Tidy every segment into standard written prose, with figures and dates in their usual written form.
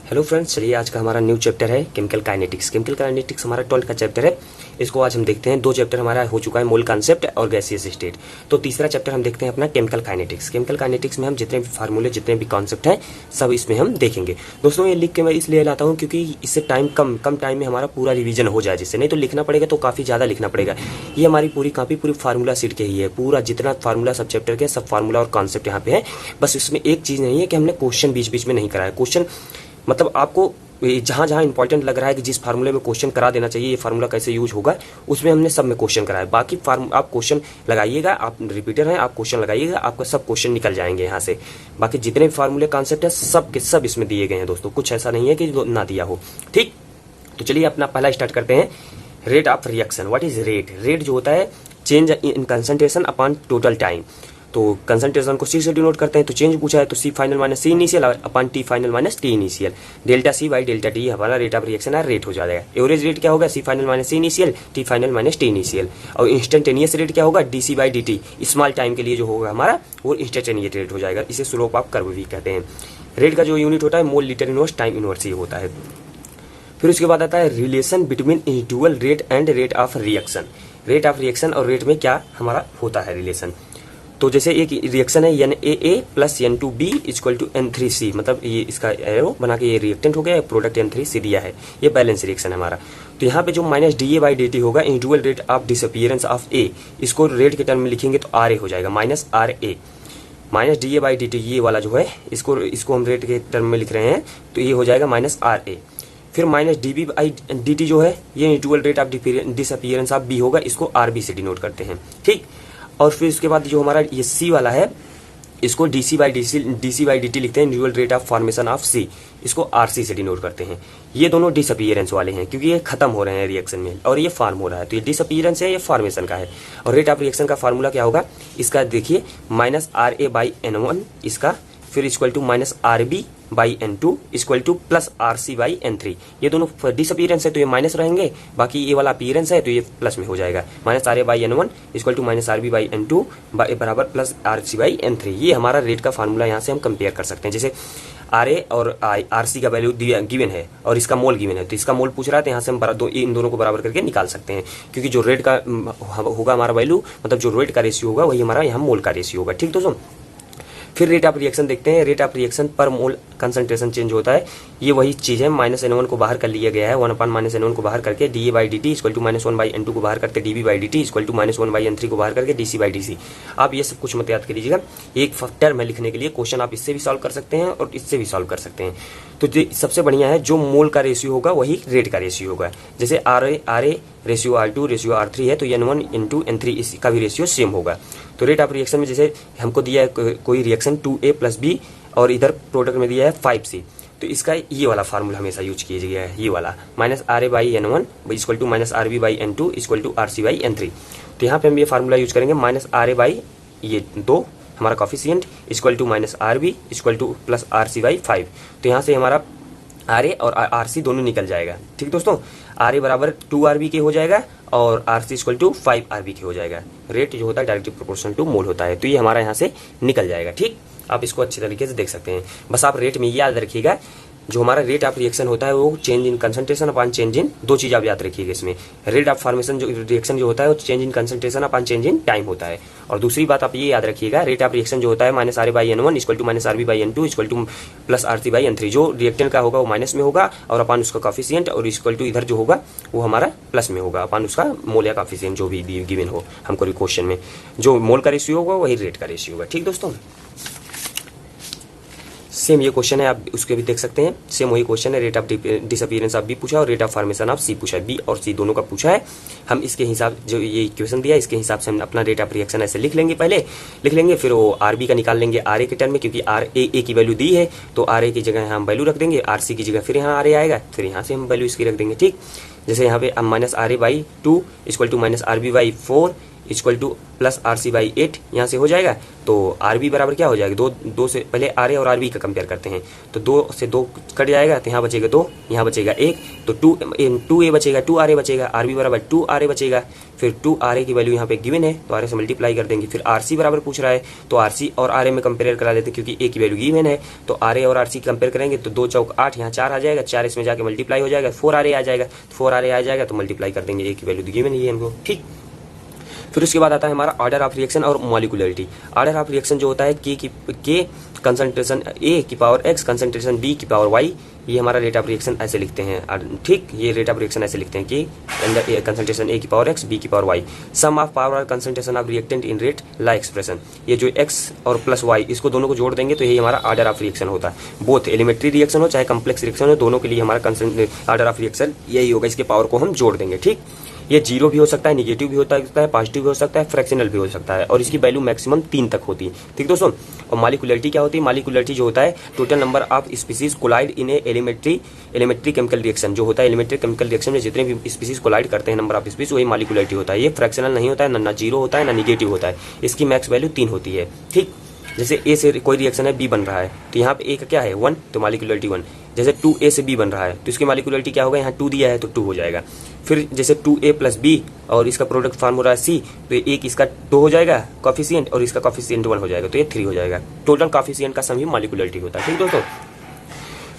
Hello friends, चलिए आज का हमारा न्यू चैप्टर है केमिकल काइनेटिक्स। केमिकल काइनेटिक्स हमारा 12th का चैप्टर है। इसको आज हम देखते हैं। 2 चैप्टर हमारा हो चुका है, मोल कॉन्सेप्ट और गैसियस स्टेट। तो तीसरा चैप्टर हम देखते हैं अपना केमिकल काइनेटिक्स। केमिकल काइनेटिक्स में हम जितने भी फार्मूले, जितने भी कॉन्सेप्ट हैं, सब इसमें हम देखेंगे। दोस्तों, ये लिख के मैं इसलिए लाता हूँ क्योंकि इससे टाइम कम टाइम में हमारा पूरा रिवीजन हो जाए, जिससे नहीं तो लिखना पड़ेगा तो काफ़ी ज़्यादा लिखना पड़ेगा। ये हमारी पूरी कॉपी पूरी फार्मूला सीट के ही है। पूरा जितना फार्मूला सब चैप्टर के सब फार्मूला और कॉन्सेप्ट यहाँ पे है। बस इसमें एक चीज़ नहीं है कि हमने क्वेश्चन बीच बीच में नहीं कराया। क्वेश्चन मतलब आपको जहाँ जहाँ इंपॉर्टेंट लग रहा है कि जिस फार्मूले में क्वेश्चन करा देना चाहिए, ये फार्मूला कैसे यूज होगा, उसमें हमने सब में क्वेश्चन कराया। बाकी आप क्वेश्चन लगाइएगा, आप रिपीटर हैं, आप क्वेश्चन लगाइएगा, आपका सब क्वेश्चन निकल जाएंगे यहाँ से। बाकी जितने भी फार्मूले कॉन्सेप्ट है सब के सब इसमें दिए गए हैं दोस्तों। कुछ ऐसा नहीं है कि ना दिया हो। ठीक, तो चलिए अपना पहला स्टार्ट करते हैं। Rate of reaction. What is rate? Rate जो होता है change in concentration upon total time. तो कंसंट्रेशन को सी से डिनोट करते हैं। तो चेंज पूछा है तो C final minus C initial upon T final minus T initial. Delta C by delta T हमारा रेट ऑफ रिएक्शन है, रेट हो जाएगा। एवरेज रेट क्या होगा? C final minus C initial T final minus T initial. और instantaneous rate क्या होगा? D C by D T. Small time के लिए जो होगा हमारा वो इंस्टेंटेनियस रेट हो जाएगा। इसे स्लोप ऑफ कर्व भी कहते हैं। रेट का जो यूनिट होता है mole litre inverse time inverse ही होता है। फिर उसके बाद आता है relation between individual rate and rate of reaction. Rate of reaction और रेट में क्या हमारा होता है रिलेशन। तो जैसे एक रिएक्शन है NaA plus N2B equal to N3C, मतलब ये इसका एरो बना के ये रिएक्टेंट हो गया, प्रोडक्ट N3C दिया है। ये बैलेंस रिएक्शन है हमारा। तो यहाँ पे जो माइनस DA बाई dt होगा individual rate of disappearance of A, इसको रेट के टर्म में लिखेंगे तो RA हो जाएगा, minus RA। Minus DA by dt ये वाला जो है इसको हम रेट के टर्म में लिख रहे हैं तो ये हो जाएगा माइनस RA। फिर माइनस DB बाई dt जो है ये individual rate of disappearance of B होगा, इसको RB से डिनोट करते हैं। ठीक, और फिर उसके बाद जो हमारा ये C वाला है इसको DC बाई dt लिखते हैं, individual rate of formation of C, इसको RC से डिनोट करते हैं। ये दोनों डिसअपियरेंस वाले हैं क्योंकि ये खत्म हो रहे हैं रिएक्शन में और ये फॉर्म हो रहा है। तो ये डिसअपियरेंस है, ये फॉर्मेशन का है। और रेट ऑफ रिएक्शन का फार्मूला क्या होगा इसका देखिए, माइनस RA बाई N1 इसका, फिर equal to minus RB by N2 equal to plus RC by N3। ये दोनों डिसअपियरेंस है तो ये माइनस रहेंगे, बाकी ये वाला अपीयरेंस है तो ये प्लस में हो जाएगा। Minus RA by N1 equal to minus RB by N2 बराबर प्लस RC बाई N3। ये हमारा रेट का फार्मूला यहाँ से हम कंपेयर कर सकते हैं। जैसे RA और RC का वैल्यू गिवन है और इसका मोल गिवन है, तो इसका मोल पूछ रहा है तो यहाँ से हम इन दोनों को बराबर करके निकाल सकते हैं, क्योंकि जो रेट का होगा हमारा वैल्यू, मतलब जो रेट का रेशियो होगा वही हमारा यहाँ मोल का रेशियो होगा। ठीक दोस्तों, फिर रेट ऑफ रिएक्शन देखते हैं। रेट ऑफ रिएक्शन पर मोल कंसंट्रेशन चेंज होता है, ये वही चीज़ है। माइनस N1 को बाहर कर लिया गया है, 1 अपॉन माइनस N1 को बाहर करके DA by dt equal to minus 1 by N2 को बाहर करके DB by dt equal to minus 1 by N3 को बाहर करके DC बाई DC। आप ये सब कुछ मत याद कर लीजिएगा। एक फैक्टर में लिखने के लिए क्वेश्चन आप इससे भी सॉल्व कर सकते हैं और इससे भी सॉल्व कर सकते हैं। तो सबसे बढ़िया है जो मोल का रेशियो होगा वही रेट का रेशियो होगा। जैसे RA ratio R2 ratio R3 है तो N1 N2 N3 इसका भी रेशियो सेम होगा। तो रेट ऑफ रिएक्शन में जैसे हमको दिया है कोई रिएक्शन 2A प्लस B और इधर प्रोडक्ट में दिया है 5C, तो इसका ये वाला फार्मूला हमेशा यूज कीजिएगा, ये वाला minus RA by N1 equal to minus RB by N2 equal to RC by N3। तो यहाँ पे हम ये फार्मूला यूज करेंगे, माइनस RA बाई ये 2 हमारा coefficient equal to minus RB equal to plus RC by 5। तो यहाँ से हमारा RA और RC दोनों निकल जाएगा। ठीक दोस्तों, RA बराबर 2RB के हो जाएगा और RC इक्वल टू 5RB के हो जाएगा। रेट जो होता है डायरेक्टली प्रोपोर्शनल टू मोल होता है, तो ये हमारा यहाँ से निकल जाएगा। ठीक, आप इसको अच्छी तरीके से देख सकते हैं। बस आप रेट में याद रखिएगा, जो हमारा रेट ऑफ रिएक्शन होता है वो change in concentration upon change इन, 2 चीज़ आप याद रखिएगा इसमें। रेट ऑफ फॉर्मेशन जो रिएक्शन जो होता है वो change in concentration upon change in time होता है। और दूसरी बात आप ये याद रखिएगा, रेट ऑफ रिएक्शन जो होता है minus RA by N1 equal to minus RB by N2 equal to plus RC by N3। जो रिएक्टेंट का होगा वो माइनस में होगा और अपॉन उसका कॉफिशिएंट, और इक्वल टू इधर जो होगा वो हमारा प्लस में होगा अपॉन उसका मोल या कॉफिशिएंट जो भी गिवन हो हमको क्वेश्चन में। जो मोल का रेशियो होगा वही रेट का रेशियो होगा। ठीक दोस्तों, सेम ये क्वेश्चन है, आप उसके भी देख सकते हैं। सेम वही क्वेश्चन है, rate of disappearance of B पूछा और rate of formation of C पूछा है। B और C दोनों का पूछा है। हम इसके हिसाब जो ये इक्वेशन दिया है इसके हिसाब से हम अपना रेट ऑफ रिएक्शन ऐसे लिख लेंगे, पहले लिख लेंगे, फिर वो RB का निकाल लेंगे RA के टर्म में, क्योंकि RA की वैल्यू दी है तो RA की जगह हम वैल्यू रख देंगे, RC की जगह फिर यहाँ RA आएगा, फिर यहाँ से हम वैल्यू इसकी रख देंगे। ठीक, जैसे यहाँ पे minus RA by 2 equal to minus RB by 4 equal to plus R C by 8 यहाँ से हो जाएगा। तो आर बी बराबर क्या हो जाएगा, दो से पहले आर ए और आर बी का कंपेयर करते हैं, तो 2 से 2 कट जाएगा, तो यहाँ बचेगा 2, यहाँ बचेगा 1, तो 2 ए बचेगा, 2 आर ए बचेगा, आर बी बराबर 2 आर ए बचेगा। फिर 2 आर ए की वैल्यू यहाँ पे गिवन है, तो आर ए से मल्टीप्लाई कर देंगे। फिर आर सी बराबर पूछ रहा है, तो आर सी और आर ए में कंपेयर करा देते हैं, क्योंकि ए की वैल्यू गिवन है, तो आर ए और आर सी कंपेयर करेंगे तो 2 चौक 8, यहाँ 4 आ जाएगा, 4 इसमें जाके मल्टीप्लाई हो जाएगा, 4 आर ए आ जाएगा, 4 आर ए आ जाएगा, तो मल्टीप्लाई कर देंगे, ए की वैल्यू गिवन है हमको, ठीक। फिर उसके बाद आता है हमारा ऑर्डर ऑफ रिएक्शन और मॉलिक्यूलरिटी। ऑर्डर ऑफ रिएक्शन जो होता है के कंसंट्रेशन ए की पावर एक्स, कंसंट्रेशन बी की पावर वाई, ये हमारा रेट ऑफ रिएक्शन ऐसे लिखते हैं, ठीक। ये रेट ऑफ रिएक्शन ऐसे लिखते हैं कि अंदर कंसंट्रेशन ए की पावर एक्स, बी की power Y, sum of power और concentration of reactant in rate law expression. ये जो एक्स और प्लस वाई, इसको दोनों को जोड़ देंगे तो यही हमारा ऑर्डर ऑफ रिएक्शन होता है। बोथ एलिमेंट्री रिएक्शन हो चाहे कम्प्लेक्स रिएक्शन हो, दोनों के लिए हमारा ऑर्डर ऑफ रिएक्शन यही होगा। इसके पावर को हम जोड़ देंगे, ठीक। ये 0 भी हो सकता है, निगेटिव भी होता है, पॉजिटिव भी हो सकता है, फ्रैक्शनल भी हो सकता है, और इसकी वैल्यू मैक्सिमम 3 तक होती है, ठीक दोस्तों। और मॉलिक्यूलरिटी क्या होती है, मॉलिक्यूलरिटी जो होता है total number of species collide in a elementary chemical reaction. जो होता है एलिमेंट्री केमिकल रिएक्शन में जितने भी स्पीसीज कोलाइड करते हैं, नंबर ऑफ स्पीसीज, वही मॉलिक्यूलरिटी होता है। ये फ्रैक्शनल नहीं होता है, ना 0 होता है ना निगेटिव होता है, इसकी मैक्स वैल्यू 3 होती है, ठीक। जैसे ए से कोई रिएक्शन है, बी बन रहा है, तो यहाँ पे ए का क्या है 1, तो मॉलिक्यूलरिटी 1। जैसे 2a से b बन रहा है, तो इसकी मॉलिक्यूलरिटी क्या होगा, यहाँ 2 दिया है तो 2 हो जाएगा। फिर जैसे 2a प्लस b और इसका प्रोडक्ट फार्मूला c, तो एक इसका 2 हो जाएगा कॉफिशिएंट, और इसका कॉफिशिएंट 1 हो जाएगा, तो ये 3 हो जाएगा। टोटल कॉफिशिएंट का सम ही मॉलिक्यूलरिटी होता है, ठीक दोस्तों।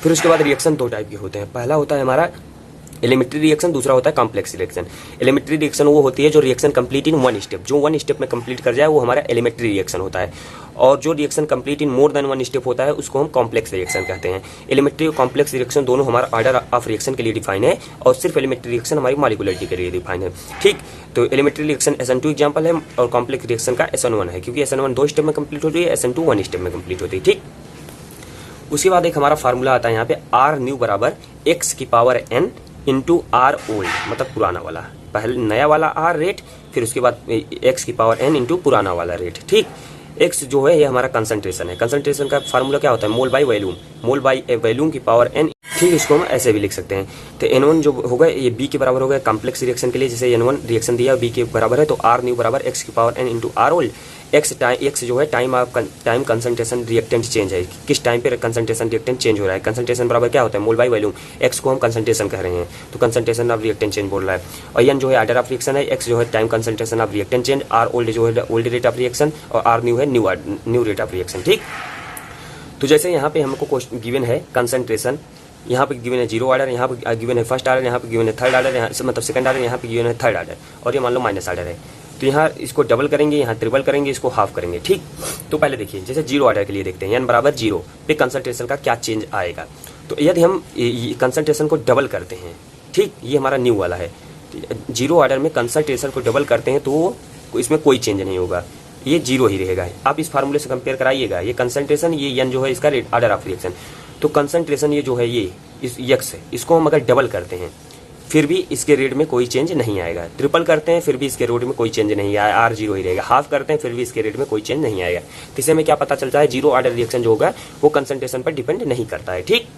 फिर उसके बाद रिएक्शन 2 टाइप के होते हैं। पहला होता है हमारा एलिमेंट्री रिएक्शन, दूसरा होता है कॉम्प्लेक्स रिएक्शन। एलिमेंट्री रिएक्शन वो होती है जो रिएक्शन कंप्लीट इन 1 स्टेप, जो 1 स्टेप में कंप्लीट कर जाए वो हमारा एलिमेंट्री रिएक्शन होता है। और जो reaction complete in more than 1 step होता है उसको हम कॉम्प्लेक्स रिएक्शन कहते हैं। एलिमेंट्री और कॉम्प्लेक्स रिएक्शन दोनों हमारा ऑर्डर ऑफ रिएक्शन के लिए डिफाइन है, और सिर्फ एलिमेंट्री रिएक्शन हमारी मॉलिक्यूलरिटी के लिए डिफाइन है, ठीक। तो एलिमेंट्री रिएक्शन SN2 एग्जाम्पल है, और कॉम्प्लेक्स रिएक्शन का SN1 है, क्योंकि SN1 2 स्टेप में कंप्लीट होती है, SN2 1 स्टेप में कंप्लीट होती है, ठीक। उसके बाद एक हमारा फार्मूला आता है यहाँ पे R न्यू बराबर x की power n into R old, मतलब पुराना वाला, पहले नया वाला R रेट, फिर उसके बाद x की पावर n इंटू पुराना वाला रेट, ठीक। x जो है ये हमारा कंसंट्रेशन है। कंसंट्रेशन का फार्मूला क्या होता है, mole by volume, mole by volume की पावर n, ठीक। इसको हम ऐसे भी लिख सकते हैं। तो N1 जो होगा ये B के बराबर होगा कॉम्प्लेक्स रिएक्शन के लिए, जैसे N1 रिएक्शन दिया B के बराबर है, तो R न्यू बराबर x की power n into R old. X जो है टाइम कंसंट्रेशन रिएक्टेंट चेंज है, किस टाइम पे कंसंट्रेशन रिएक्टेंट चेंज हो रहा है। कंसंट्रेशन बराबर क्या होता है, मोल बाई वॉल्यूम, एक्स को हम कंसंट्रेशन कह रहे हैं, तो कंसंट्रेशन ऑफ रिएक्टेंट चेंज बोल रहा है। और एन जो है ऑर्डर ऑफ रिएक्शन है, एक्स जो है time concentration of reactant change, R old जो है ओल्ड रेट ऑफ रिएक्शन, और आर न्यू है न्यू रेट ऑफ रिएक्शन, ठीक। तो जैसे यहाँ पे हमको क्वेश्चन गिवन है कंसंट्रेशन, यहाँ पे गिवन है 0 ऑर्डर, यहाँ पे गिवन है फर्स्ट ऑर्डर, यहाँ पे गिवन है थर्ड ऑर्डर, यहाँ से मतलब सेकंड ऑर्डर, यहाँ पे गिवन है थर्ड ऑर्डर, और ये मान लो माइनस ऑर्डर है। तो यहाँ इसको डबल करेंगे, यहाँ ट्रिपल करेंगे, इसको हाफ करेंगे, ठीक। तो पहले देखिए जैसे 0 ऑर्डर के लिए देखते हैं, n बराबर 0 पे कंसंट्रेशन का क्या चेंज आएगा। तो यदि हम कंसंट्रेशन को डबल करते हैं, ठीक, ये हमारा न्यू वाला है, 0 ऑर्डर में कंसंट्रेशन को डबल करते हैं तो इसमें कोई चेंज नहीं होगा, ये 0 ही रहेगा। आप इस फार्मूले से कंपेयर कराइएगा, ये कंसंट्रेशन, ये n जो है इसका ऑर्डर ऑफ रिएक्शन, तो कंसंट्रेशन ये जो है ये इस x है, इसको हम अगर डबल करते हैं फिर भी इसके रेट में कोई चेंज नहीं आएगा, ट्रिपल करते हैं फिर भी इसके रेट में कोई चेंज नहीं आएगा, आर 0 ही रहेगा, हाफ करते हैं फिर भी इसके रेट में कोई चेंज नहीं आएगा। तो इससे में क्या पता चलता है, 0 ऑर्डर रिएक्शन जो होगा वो कंसंट्रेशन पर डिपेंड नहीं करता है, ठीक।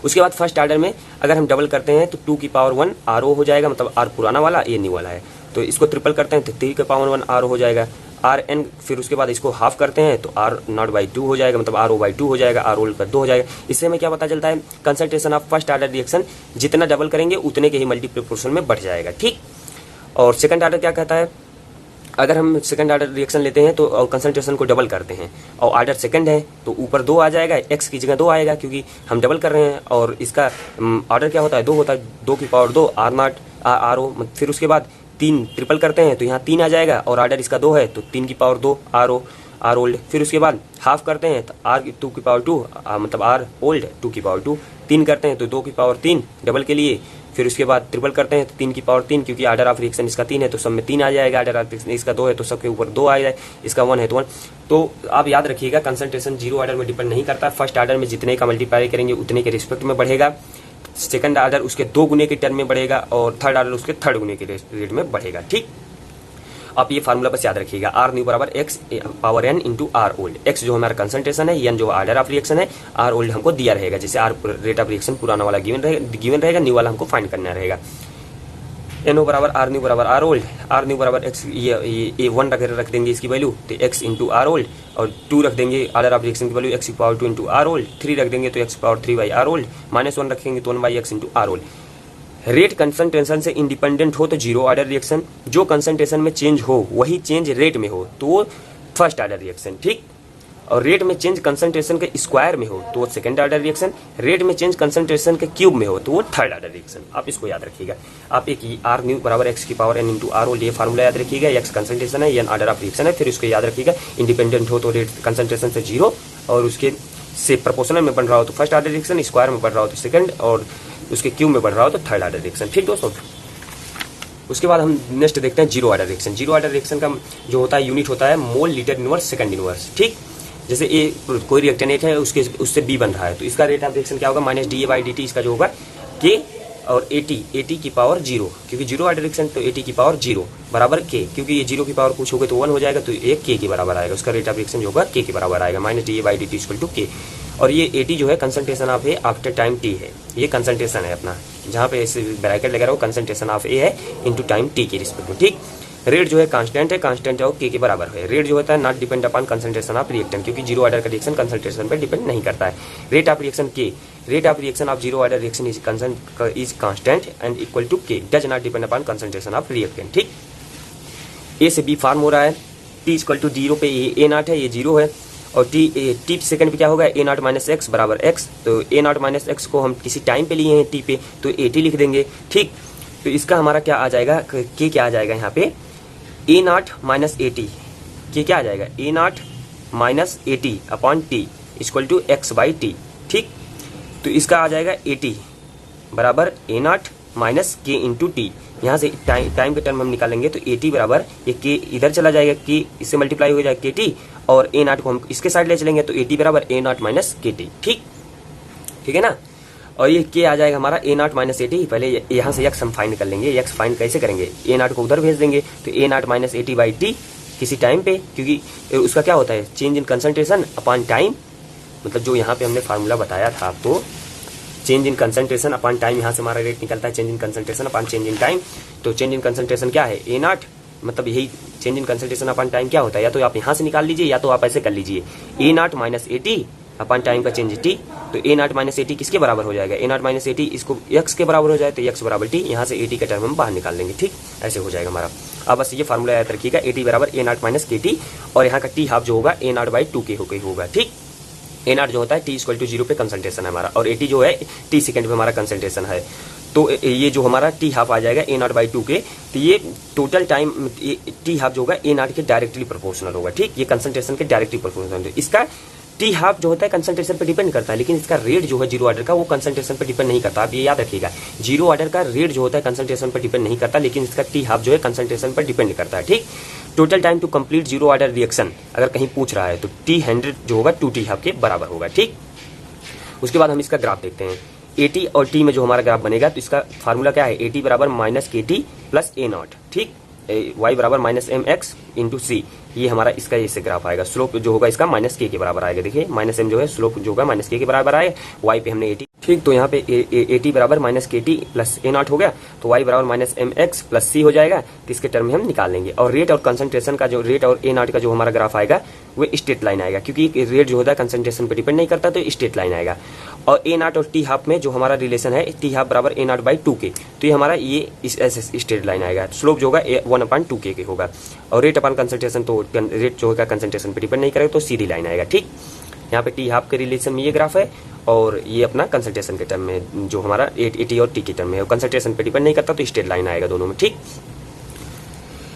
उसके बाद फर्स्ट ऑर्डर में अगर हम डबल करते हैं तो 2 की पावर 1 RO हो जाएगा, मतलब R पुराना वाला, ये न्यू वाला है। तो इसको ट्रिपल करते हैं तो 3 की पावर 1 RO हो जाएगा, RN, फिर उसके बाद इसको हाफ करते हैं तो R नॉट बाई 2 हो जाएगा, मतलब RO बाई 2 हो जाएगा, R ओल्ड का 2 हो जाएगा। इससे हमें क्या पता चलता है, concentration of first order reaction जितना डबल करेंगे उतने के ही मल्टी प्रोपोर्शन में बढ़ जाएगा, ठीक। और सेकंड ऑर्डर क्या कहता है, अगर हम सेकंड ऑर्डर रिएक्शन लेते हैं तो और कंसंट्रेशन को डबल करते हैं और ऑर्डर सेकंड है तो ऊपर 2 आ जाएगा, x की जगह 2 आएगा क्योंकि हम डबल कर रहे हैं, और इसका ऑर्डर क्या होता है 2 होता है, 2 की पावर 2 R नॉट RO, फिर उसके बाद 3 ट्रिपल करते हैं तो यहाँ 3 आ जाएगा, और ऑर्डर इसका 2 है तो 3 की पावर 2 RO R ओल्ड, फिर उसके बाद हाफ करते हैं तो R 2 की पावर 2 मतलब R ओल्ड 2 की पावर 2, 3 करते हैं तो 2 की पावर 3 डबल के लिए, फिर उसके बाद ट्रिपल करते हैं तो 3 की पावर 3, क्योंकि ऑर्डर ऑफ रिएक्शन इसका 3 है तो सब में 3 आ जाएगा, ऑर्डर ऑफ रिएक्शन इसका 2 है तो सबके ऊपर 2 आ जाए, इसका 1 है तो 1। तो आप याद रखिएगा कंसंट्रेशन 0 ऑर्डर में डिपेंड नहीं करता, फर्स्ट ऑर्डर में जितने का मल्टीप्लाई करेंगे उतने के रिस्पेक्ट में बढ़ेगा, सेकंड ऑर्डर उसके 2 गुने के टर्म में बढ़ेगा, और थर्ड ऑर्डर उसके थर्ड गुने के रेट में बढ़ेगा, ठीक। आप ये फार्मूला बस याद रखिएगा, R न्यू बराबर x power n into R old, x जो हमारा कंसंट्रेशन है, n जो ऑर्डर ऑफ रिएक्शन है, R ओल्ड हमको दिया रहेगा, जैसे R रेट ऑफ रिएक्शन पुराना वाला गिवन रहेगा, न्यू वाला हमको फाइंड करना रहेगा। एन ओ बराबर आर न्यू बराबर आर ओल्ड, आर न्यू बराबर एक्स, ये 1 रख देंगे इसकी वैल्यू तो एक्स इंटू आर ओल्ड, और 2 रख देंगे ऑर्डर ऑफ रिएक्शन की वैल्यू एक्स की पावर 2 इंटू आर ओल्ड, 3 रख देंगे तो एक्स की पावर 3 बाई आर ओल्ड, -1 रखेंगे तो 1 by X into R old. Rate concentration से इंडिपेंडेंट हो तो जीरो ऑर्डर रिएक्शन, जो कंसंट्रेशन में चेंज हो वही चेंज रेट में हो तो फर्स्ट ऑर्डर रिएक्शन, ठीक। और रेट में चेंज कंसंट्रेशन के स्क्वायर में हो तो वो सेकंड ऑर्डर रिएक्शन, रेट में चेंज कंसंट्रेशन के क्यूब में हो तो वो थर्ड ऑर्डर रिएक्शन। आप इसको याद रखिएगा। आप एक आर न्यू बराबर एक्स की power N into R old ये फार्मूला याद रखिएगा। एक्स कंसंट्रेशन है, एन ऑर्डर ऑफ रिएक्शन है। फिर उसको याद रखिएगा इंडिपेंडेंट हो तो रेट कंसंट्रेशन से जीरो, और उसके से प्रोपोर्शनल में बढ़ रहा हो तो फर्स्ट ऑर्डर रिएक्शन, स्क्वायर में बढ़ रहा हो तो सेकंड, और उसके क्यूब में बढ़ रहा हो तो थर्ड ऑर्डर रिएक्शन, ठीक दोस्तों। उसके बाद हम नेक्स्ट देखते हैं zero order reaction. Zero order reaction का जो होता है यूनिट होता है mole litre inverse second inverse, ठीक। जैसे ए कोई रिएक्टेंट एक है उससे बी बन रहा है तो इसका रेट ऑफ रिएक्शन क्या होगा, minus D A by D T, इसका जो होगा के और ए टी की पावर जीरो, क्योंकि जीरो ऑर्डर रिएक्शन तो ए टी की पावर जीरो बराबर के, क्योंकि ये जीरो की पावर कुछ हो गए तो 1 हो जाएगा तो एक के के बराबर आएगा। उसका रेट ऑफ रिएक्शन जो होगा के के बराबर आएगा, minus D A by D T equal to K. और ये ए टी जो है concentration of A after time T है, ये कंसंट्रेशन है अपना, जहाँ पे ऐसे ब्रैकेट लगा रहा हो कंसंट्रेशन ऑफ ए है इंटू टाइम टी के रिस्पेक्ट में, ठीक। रेट जो है कांस्टेंट है, कांस्टेंट है के बराबर है। रेट जो होता है not depend upon concentration of reactant, क्योंकि जीरो ऑर्डर का रिएक्शन कंसंट्रेशन पर डिपेंड नहीं करता है। Rate of reaction K, rate of reaction of zero order reaction is constant and equal to K, does not depend upon concentration of reactant, ठीक। A से B farm हो रहा है, टी इक्वल टू जीरो पे A not है, ये zero है, और टी सेकंड पे क्या होगा, ए नॉट माइनस एक्स बराबर एक्स। तो ए नॉट माइनस एक्स को हम किसी टाइम पे लिए हैं टी पे तो ए टी लिख देंगे, ठीक। तो इसका हमारा क्या आ जाएगा, के क्या आ जाएगा यहाँ पे, A not minus A T, K क्या आ जाएगा, A not minus A T upon T equal to X by T, ठीक। तो इसका आ जाएगा ए टी बराबर A not minus K into T. यहाँ से टाइम के टर्म हम निकालेंगे तो ए टी बराबर ये के इधर चला जाएगा, के इससे मल्टीप्लाई हो जाएगा के टी, और ए नॉट को हम इसके साइड ले चलेंगे तो ए टी बराबर ए नॉट माइनस के टी, ठीक, ठीक है ना। और ये के आ जाएगा हमारा ए नॉट माइनस ए टी। पहले यहाँ से एक्स हम फाइंड कर लेंगे, एक्स फाइंड कैसे करेंगे, ए नॉट को उधर भेज देंगे तो A not minus A T by T किसी टाइम पे, क्योंकि उसका क्या होता है change in concentration upon time, मतलब जो यहाँ पे हमने फार्मूला बताया था आपको, change in concentration upon time, यहाँ से हमारा रेट निकलता है change in concentration upon change in time. तो चेंज इन कंसंट्रेशन क्या है, ए नॉट, मतलब यही change in concentration upon time क्या होता है, या तो आप यहाँ से निकाल लीजिए या तो आप ऐसे कर लीजिए, A not minus A T upon time का चेंज टी। तो A not minus A T किसके बराबर हो जाएगा, A not minus A T इसको एक्स के बराबर हो जाए तो एक्स बराबर टी, यहाँ से ए टी का टर्म हम बाहर निकाल लेंगे, ठीक। ऐसे हो जाएगा हमारा। अब बस ये फार्मूला याद रखिएगा, ए टी बराबर ए नॉट माइनस के टी, और यहाँ का टी हाफ जो होगा ए नॉट बाई टू के होगा, ठीक। ए नॉट जो होता है टी इक्वल टू जीरो पे कंसंट्रेशन है हमारा, और ए टी जो है टी सेकंड पे हमारा कंसंट्रेशन है। तो ये जो हमारा टी हाफ आ जाएगा ए नॉट बाई टू के, तो ये टोटल टाइम टी हाफ जो होगा ए नॉट के डायरेक्टली प्रोपोर्शनल होगा, ठीक। ये कंसंट्रेशन के डायरेक्टली प्रोपोर्शनल है। इसका टी हाफ जो होता है कंसंट्रेशन पे डिपेंड करता है, लेकिन इसका रेट जो है जीरो ऑर्डर का वो कंसंट्रेशन पे डिपेंड नहीं करता। आप ये याद रखिएगा, जीरो ऑर्डर का रेट जो होता है कंसंट्रेशन पे डिपेंड नहीं करता, लेकिन इसका टी हाफ जो है कंसंट्रेशन पर डिपेंड करता है, ठीक। Total time to complete zero order reaction अगर कहीं पूछ रहा है तो टी 100 जो होगा 2 टी हाफ के बराबर होगा, ठीक। उसके बाद हम इसका ग्राफ देखते हैं, ए टी और टी में जो हमारा ग्राफ बनेगा तो इसका फार्मूला क्या है, ए टी बराबर माइनस के टी प्लस ए नॉट, ठीक। वाई बराबर माइनस एम एक्स इंटू सी, ये हमारा इसका ऐसे ग्राफ आएगा। स्लोप जो होगा इसका माइनस के बराबर आएगा, देखिए माइनस एम जो है स्लोप जो होगा माइनस के बराबर आएगा, वाई पे हमने ए टी, ठीक। तो यहाँ पे ए टी बराबर माइनस के टी प्लस ए नॉट हो गया, तो वाई बराबर माइनस एम एक्स प्लस सी हो जाएगा। तो इसके टर्म में हम निकाल लेंगे, और रेट और कंसंट्रेशन का जो रेट और ए नॉट का जो हमारा ग्राफ आएगा वो स्ट्रेट लाइन आएगा, क्योंकि रेट जो होता है कंसंट्रेशन पर डिपेंड नहीं करता तो स्ट्रेट लाइन आएगा। और ए नॉट और टी हाफ में जो हमारा रिलेशन है टी हाफ बराबर ए नॉट बाई टू के, तो ये हमारा ये इस ऐसे स्ट्रेट लाइन आएगा। स्लोप जो होगा 1/2 के होगा, और रेट अपॉन कंसंट्रेशन तो रेट जो होगा कंसंट्रेशन पे डिपेंड नहीं करेगा तो सीधी लाइन आएगा, ठीक। यहाँ पे टी हाफ के रिलेशन में ये ग्राफ है, और ये अपना कंसंट्रेशन के टर्म में जो हमारा ए टी और टी के टर्म में है, कंसंट्रेशन पे डिपेंड नहीं करता तो स्ट्रेट लाइन आएगा दोनों में, ठीक।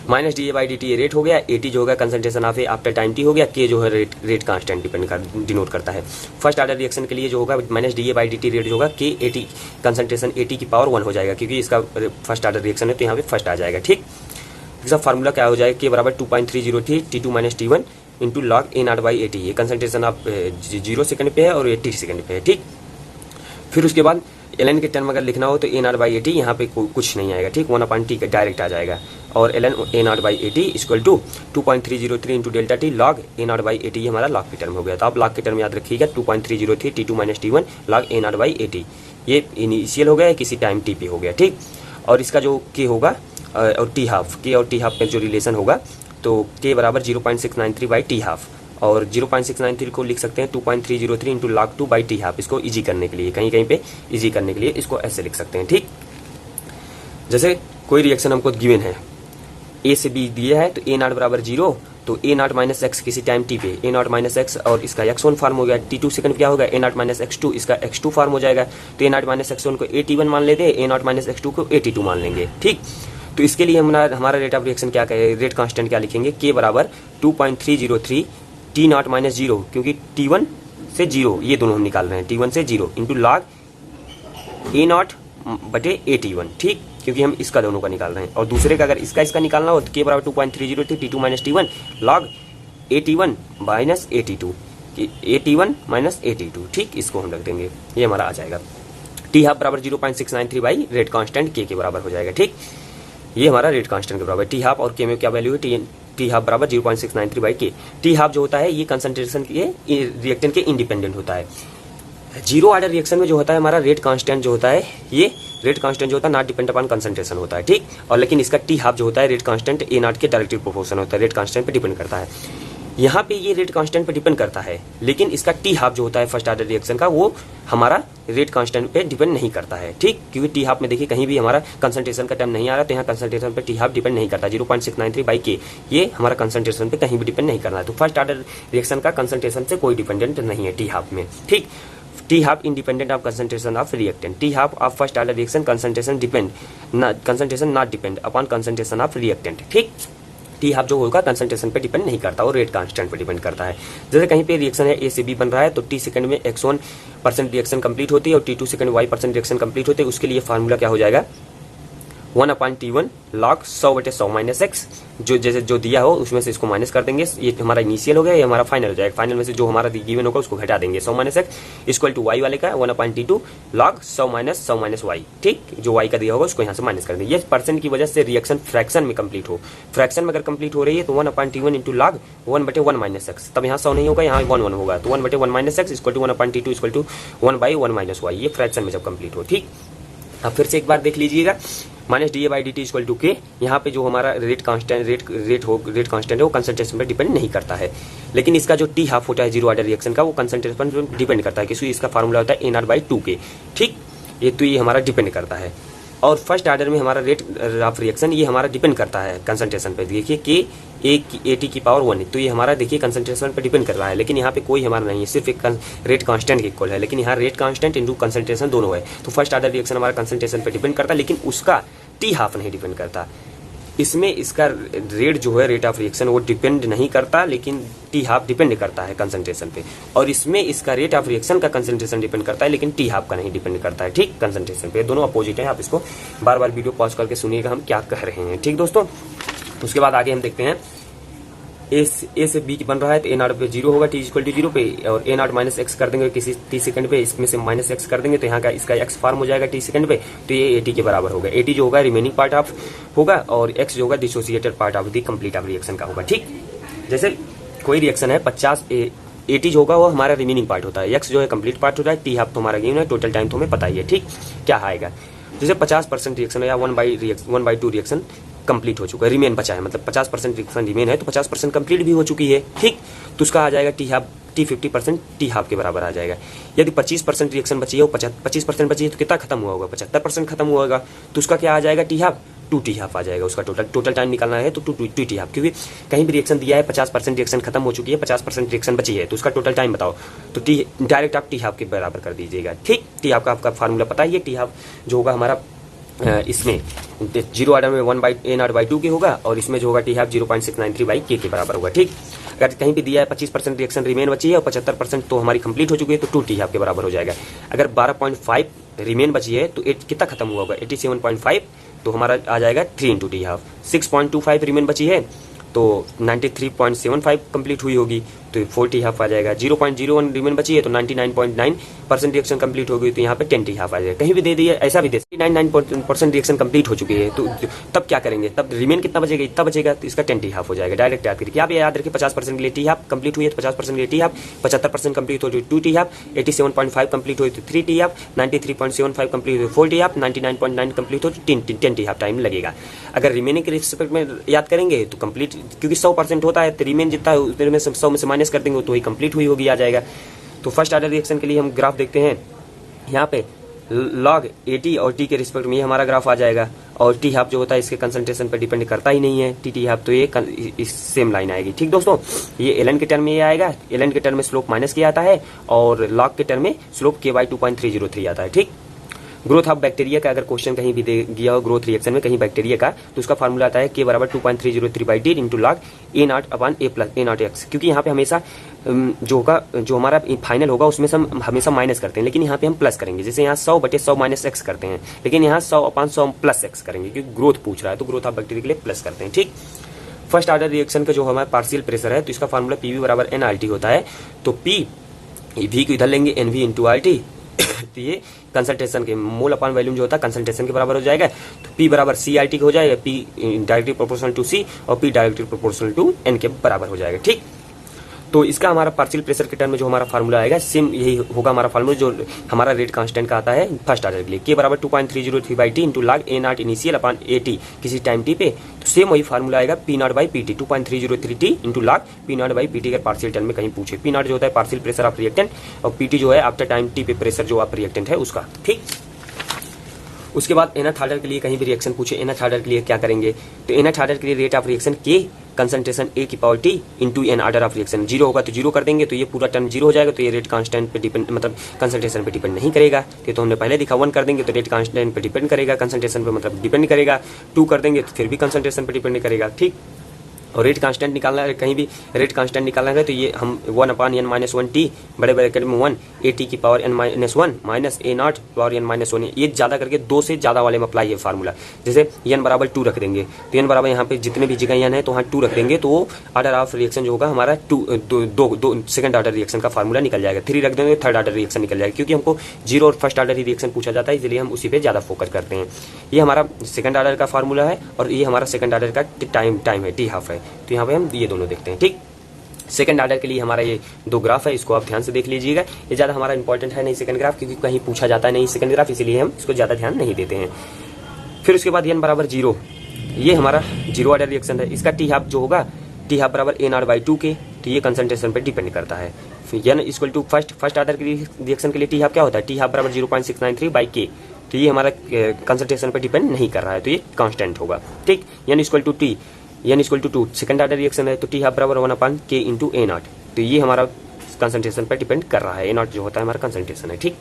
Minus D A by D T ये रेट हो गया, ए टी जो होगा concentration of A after time T हो गया, के जो है रेट कांस्टेंट डिनोट करता है। फर्स्ट ऑर्डर रिएक्शन के लिए जो होगा minus D A by D T rate जो होगा के A T concentration A T की पावर 1 हो जाएगा, क्योंकि इसका फर्स्ट ऑर्डर रिएक्शन है तो यहाँ पे फर्स्ट आ जाएगा, ठीक। इसका फार्मूला क्या हो जाएगा, के बराबर 2.303 T two minus T one into log A naught by A T, ये कंसंट्रेशन आप 0 सेकंड पे है और 80 सेकंड पे है, ठीक। फिर उसके बाद एल के टर्म अगर लिखना हो तो A naught by A T यहाँ पे कुछ नहीं आएगा, ठीक। 1/t का डायरेक्ट आ जाएगा, और L A naught by A T equal to 2.303 into delta T log A naught by A T, हमारा लॉग के टर्म हो गया। तो आप लॉग के टर्म याद रखिएगा 2.303 T two minus T one log A naught by A T, ये इनिशियल हो गया किसी टाइम टी पे हो गया, ठीक। और इसका जो के होगा और टी हाफ, के और टी हाफ में जो रिलेशन होगा तो के बराबर 0.693 बाई टी हाफ, और 0.693 को लिख सकते हैं 2.303 into log 2 by T half. इसको इजी करने के लिए, कहीं कहीं पे इजी करने के लिए इसको ऐसे लिख सकते हैं। ठीक, जैसे कोई रिएक्शन हमको गिवन है, ए से बी दिया है, तो ए नॉट बराबर 0, तो ए नॉट माइनस एक्स किसी टाइम टी पे ए नॉट माइनस एक्स और इसका x1 फॉर्म हो गया, t2 सेकंड क्या होगा, ए नॉट माइनस x2, इसका x2 फॉर्म हो जाएगा, तो ए नॉट माइनस x1 को AT1 मान लेते हैं, ए नॉट माइनस x2 को AT2 मान लेंगे। ठीक, तो इसके लिए हमारा रेट ऑफ रिएक्शन क्या कहे, रेट कांस्टेंट क्या लिखेंगे, के बराबर 2.303 टी नॉट माइनस 0, क्योंकि T1 से 0 ये दोनों हम निकाल रहे हैं, T1 से 0 इंटू लॉग ए नॉट बटे AT1। ठीक, क्योंकि हम इसका दोनों का निकाल रहे हैं, और दूसरे का अगर इसका निकालना हो तो के बराबर 2.303 T2 minus T1 log AT1 minus AT2, AT1 minus AT2। ठीक, इसको हम रख देंगे, ये हमारा आ जाएगा। टी हाफ बराबर 0.693 बाई रेट कांस्टेंट के बराबर हो जाएगा। ठीक, ये हमारा रेट कांस्टेंट के बराबर। टी हाफ और के में क्या वैल्यू है, टी हाफ बराबर 0.693 बाई के। टी हाफ जो होता है ये कंसंट्रेशन के रिएक्टेंट के इंडिपेंडेंट होता है। जीरो ऑर्डर रिएक्शन में जो होता है हमारा रेट कांस्टेंट जो होता है, ये रेट कांस्टेंट जो होता है नॉट डिपेंड अपॉन कंसंट्रेशन होता है। ठीक, और लेकिन इसका टी हाफ जो होता है रेट कांस्टेंट ए नॉट के डायरेक्टिव प्रोपोर्शन होता है, रेट कांस्टेंट पे डिपेंड करता है। यहाँ पे ये रेट कांस्टेंट पे डिपेंड करता है, लेकिन इसका टी हाफ जो होता है फर्स्ट ऑर्डर रिएक्शन का, वो हमारा रेट कांस्टेंट पे डिपेंड नहीं करता है। ठीक, क्योंकि टी हाफ में देखिए कहीं भी हमारा कंसंट्रेशन का टर्म नहीं आ रहा, तो यहाँ कंसंट्रेशन पे टी हाफ डिपेंड नहीं करता। 0.693 बाई के ये हमारा कंसंट्रेशन पे कहीं भी डिपेंड नहीं करना है, तो फर्स्ट ऑर्डर रिएक्शन का कंसंट्रेशन से कोई डिपेंडेंट नहीं है टी हाफ में। ठीक, T half independent of concentration of reactant, T half of first order reaction concentration not depend upon concentration of reactant. ठीक, टी हाफ जो होगा कंसंट्रेशन पे डिपेंड नहीं करता, वो रेट कांस्टेंट पे डिपेंड करता है। जैसे कहीं पे रिएक्शन है ए से बी बन रहा है, तो टी सेकंड में x1% रिएक्शन कंप्लीट होती है और T2 second y% reaction complete होती है। उसके लिए फार्मूला क्या हो जाएगा, 1/T1 log 100/100 माइनस एक्स, जो जैसे जो दिया हो उसमें से इसको माइनस कर देंगे। ये हमारा इनिशियल हो गया, ये हमारा फाइनल हो जाएगा। फाइनल में से जो हमारा गिवन होगा उसको घटा देंगे, 100 minus X equal to Y वाले का 1/T2 log 100 माइनस वाई। ठीक, जो वाई का दिया होगा उसको यहाँ से माइनस कर देंगे। ये परसेंट की वजह से रिएक्शन फ्रैक्शन में कंप्लीट हो, फ्रैक्शन में अगर कंप्लीट हो रही है तो 1/T1 into log 1/1 minus x, तब यहाँ 100 नहीं होगा, यहाँ 1 होगा, तो 1/1 minus X equal to 1/T2 equal to 1/1 minus Y, ये फ्रैक्शन में जब कंप्लीट हो। ठीक, अब फिर से एक बार देख लीजिएगा, माइनस DA/dt इक्वल टू के, यहाँ पे जो हमारा रेट कांस्टेंट है वो कंसंट्रेशन पर डिपेंड नहीं करता है, लेकिन इसका जो टी हाफ होता है जीरो ऑर्डर रिएक्शन का, वो कंसंट्रेशन पर डिपेंड करता है, क्योंकि इसका फार्मूला होता है A0/2 के। ठीक, ये तो ये हमारा डिपेंड करता है। और फर्स्ट ऑर्डर में हमारा रेट ऑफ रिएक्शन ये हमारा डिपेंड करता है कंसंट्रेशन पे। देखिए के AT की पावर 1 है, तो ये हमारा देखिए कंसंट्रेशन पे डिपेंड कर रहा है, लेकिन यहाँ पे कोई हमारा नहीं है, सिर्फ एक रेट कांस्टेंट के इक्वल है, लेकिन यहाँ रेट कांस्टेंट इंटू कंसंट्रेशन दोनों है। तो फर्स्ट ऑर्डर रिएक्शन हमारा कंसंट्रेशन पे डिपेंड करता है, लेकिन उसका टी हाफ नहीं डिपेंड करता। इसमें इसका रेट जो है रेट ऑफ रिएक्शन वो डिपेंड नहीं करता, लेकिन टी हाफ डिपेंड करता है कंसंट्रेशन पे। और इसमें इसका रेट ऑफ रिएक्शन का कंसंट्रेशन डिपेंड करता है, लेकिन टी हाफ का नहीं डिपेंड करता है। ठीक, कंसंट्रेशन पे दोनों अपोजिट है। आप इसको बार बार वीडियो पॉज करके सुनिएगा हम क्या कह रहे हैं। ठीक दोस्तों, उसके बाद आगे हम देखते हैं ए से बी बन रहा है, तो A0 पे 0 होगा, T इक्वल टू 0 पे, और A0 माइनस एक्स कर देंगे किसी T सेकंड पे, इसमें से माइनस एक्स कर देंगे, तो यहाँ का इसका x फॉर्म हो जाएगा T सेकंड पे, तो ये AT के बराबर होगा। AT जो होगा रिमेनिंग पार्ट ऑफ होगा, और x जो होगा dissociated part of the complete of reaction का होगा। ठीक, जैसे कोई रिएक्शन है 50 AT जो होगा वो हमारा रिमेनिंग पार्ट होता है, x जो है कंप्लीट पार्ट होता है, टी हाफ तो हमारा गिवन है, टोटल टाइम तो हमें पता ही है। ठीक, क्या आएगा, जैसे 50% रिएक्शन है या 1/2 रिएक्शन कंप्लीट हो चुका है, रिमेन बचा है, मतलब 50% रिएक्शन रिमेन है, तो 50% कंप्लीट भी हो चुकी है। ठीक, तो उसका आ जाएगा T half, T 50% T half के बराबर आ जाएगा। यदि 25% रिएक्शन बची है, वो 25% बची है, तो कितना खत्म हुआ होगा, 75% खत्म हुआ होगा, तो उसका क्या आ जाएगा, टी हाफ 2 टी हाफ आ जाएगा। उसका टोटल टाइम निकालना है तो 2 टी हाफ, क्योंकि कहीं भी रिएक्शन दिया है 50% रिएक्शन खत्म हो चुकी है, 50% रिएक्शन बची है, तो उसका टोटल टाइम बताओ, तो टी डायरेक्ट आप टी हाफ के बराबर कर दीजिएगा। ठीक, टी हाफ का आपका फार्मूला पता ही है, टी हाफ जो होगा हमारा इसमें जीरो ऑर्डर में 1/A0/2 के होगा, और इसमें जो होगा टी हाफ 0.693 बाई के बराबर होगा। ठीक, अगर कहीं भी दिया है 25% रिएक्शन रिमेन बची है और 75% तो हमारी कंप्लीट हो चुकी है, तो 2 टी हाफ के बराबर हो जाएगा। अगर 12.5 रिमेन बची है तो कितना खत्म हुआ होगा, 87.5, तो हमारा आ जाएगा 3 इंटू टी हाफ। 6.25 रिमेन बची है तो 93.75 कंप्लीट हुई होगी, तो 4 टी हाफ आ जाएगा। 0.01 रिमेन बची है तो 99.9% रिएक्शन कंप्लीट हो गई, तो यहाँ पे 10 टी हाफ आ जाएगा। कहीं भी दे दिए, ऐसा भी दे 99% रिएक्शन कंप्लीट हो चुकी है, तो तब क्या करेंगे, तब रिमेन कितना बचेगा, इतना बचेगा, तो इसका 10 टी हाफ हो जाएगा। डायरेक्ट याद करिए, आप ये याद रखिए 50% के लिए टी हाफ कंप्लीट हुई है तो 50% के लिए टी हाफ, 75% कंप्लीट हो तो 2 टी हाफ, 87.5 कंप्लीट हुई तो 3 टी हाफ, 93.75 कंप्लीट हो तो 4 टी हाफ, 99.9 कंप्लीट हो तो 10 टी हाफ टाइम लगेगा। अगर रिमेनिंग के रिस्पेक्ट में याद करेंगे तो कंप्लीट, क्योंकि 100% होता है तो रिमेन जितना है में 100 में से माइनस कर देंगे तो ही कंप्लीट हुई होगी, आ जाएगा। तो फर्स्ट ऑर्डर रिएक्शन के लिए हम ग्राफ देखते हैं, यहाँ पे लॉग AT और T के रिस्पेक्ट में ये हमारा ग्राफ आ जाएगा, और टी हाफ जो होता है इसके कंसंट्रेशन पर डिपेंड करता ही नहीं है, टी हाफ, तो ये इस सेम लाइन आएगी। ठीक दोस्तों, ये ln के टर्म में ये आएगा, ln के टर्म में स्लोप माइनस किया आता है, और लॉग के टर्म में स्लोप Ky 2.303 आता है। ठीक, ग्रोथ ऑफ बैक्टीरिया का अगर क्वेश्चन कहीं भी दे गया हो ग्रोथ रिएक्शन में कहीं बैक्टीरिया का, तो उसका फार्मूला आता है K बराबर 2.303/D इंटू लॉग A0/A+A0x, क्योंकि यहाँ पे हमेशा जो हमारा फाइनल होगा उसमें से हम हमेशा माइनस करते हैं, लेकिन यहाँ पे हम प्लस करेंगे। जैसे यहाँ 100/100 माइनस एक्स करते हैं, लेकिन यहाँ 100/100 प्लस एक्स करेंगे, क्योंकि ग्रोथ पूछ रहा है, तो ग्रोथ ऑफ बैक्टीरिया के लिए प्लस करते हैं। ठीक, फर्स्ट ऑर्डर रिएक्शन का जो हमारा पार्शियल प्रेशर है, तो इसका फार्मूला PV बराबर NRT होता है। तो V को इधर लेंगे NV इंटू RT, तो ये कंसंट्रेशन के मोल अपॉन वॉल्यूम जो होता है कंसंट्रेशन के बराबर हो जाएगा। तो P बराबर CRT हो जाएगा, P directly proportional to C और P directly proportional to N के बराबर हो जाएगा। ठीक, तो इसका हमारा पार्शियल प्रेशर के टर्म में जो हमारा फार्मूला आएगा सेम यही होगा हमारा फार्मूला जो हमारा रेट कांस्टेंट का आता है फर्स्ट ऑर्डर के लिए, K बराबर 2.303/T into log A0 initial upon AT किसी टाइम T पे, तो सेम वही फार्मूला आएगा P0/PT 2.303T into log P0/PT अगर पार्शियल टर्म में कहीं पूछे। P0 जो होता है पार्शियल प्रेशर ऑफ रिएक्टेंट, और PT जो है आफ्टर टाइम T पे प्रेशर जो आप रिएक्टेंट है उसका। ठीक, उसके बाद nth ऑर्डर के लिए कहीं भी रिएक्शन पूछे, nth ऑर्डर के लिए क्या करेंगे, तो nth ऑर्डर के लिए rate of reaction K concentration A⁻T into N order of reaction, 0 होगा तो 0 कर देंगे, तो ये पूरा टर्म 0 हो जाएगा, तो ये रेट कांस्टेंट पे डिपेंड मतलब कंसंट्रेशन पे डिपेंड नहीं करेगा। ये तो हमने पहले देखा, 1 कर देंगे तो रेट कांस्टेंट पे डिपेंड करेगा, कंसंट्रेशन पे मतलब डिपेंड करेगा, 2 कर देंगे तो फिर भी कंसंट्रेशन पे डिपेंड करेगा। ठीक, और रेट कांस्टेंट निकालना है, कहीं भी रेट कांस्टेंट निकालना है तो ये हम 1/n-1t बड़े ब्रैकेट में 1 AT की power n-1 minus A0 power n-1, ये ज्यादा करके 2 से ज्यादा वाले में अप्लाई है फार्मूला। जैसे n बराबर 2 रख देंगे तो n बराबर यहाँ पे जितने भी जगह n है तो वहाँ 2 रख देंगे, तो ऑर्डर ऑफ रिएक्शन जो होगा हमारा दो सेकंड ऑर्डर रिएक्शन का फार्मूला निकल जाएगा। 3 रख देंगे थर्ड ऑर्डर रिएक्शन निकल जाएगा, क्योंकि हमको 0 और फर्स्ट ऑर्डर रिएक्शन पूछा जाता है, इसलिए हम उसी पे ज्यादा फोकस करते हैं। ये हमारा सेकंड ऑर्डर का फार्मूला है, और ये हमारा सेकंड ऑर्डर का टाइम है, T हाफ है, तो यहाँ पे हम ये दोनों देखते हैं। ठीक, सेकंड ऑर्डर के लिए हमारा ये 2 ग्राफ है, इसको आप ध्यान से देख लीजिएगा। ये ज्यादा हमारा इंपॉर्टेंट है नहीं सेकंड ग्राफ, क्योंकि कहीं पूछा जाता है नहीं सेकंड ग्राफ, इसीलिए हम इसको ज्यादा ध्यान नहीं देते हैं। फिर उसके बाद n बराबर 0, ये हमारा 0 ऑर्डर रिएक्शन है, इसका T हाफ जो होगा T हाफ बराबर A0/2 के, तो ये कंसंट्रेशन पर डिपेंड करता है। फिर n equal to first order के रिएक्शन के लिए T हाफ क्या होता है, T हाफ बराबर 0.693/K, तो ये हमारा कंसंट्रेशन पर डिपेंड नहीं कर रहा है, तो ये कांस्टेंट होगा। ठीक, n equal to 2 second order reaction है, तो T हाफ बराबर 1/K इंटू A0, तो ये हमारा कंसंट्रेशन पर डिपेंड कर रहा है, A0 जो होता है हमारा कंसंट्रेशन है। ठीक,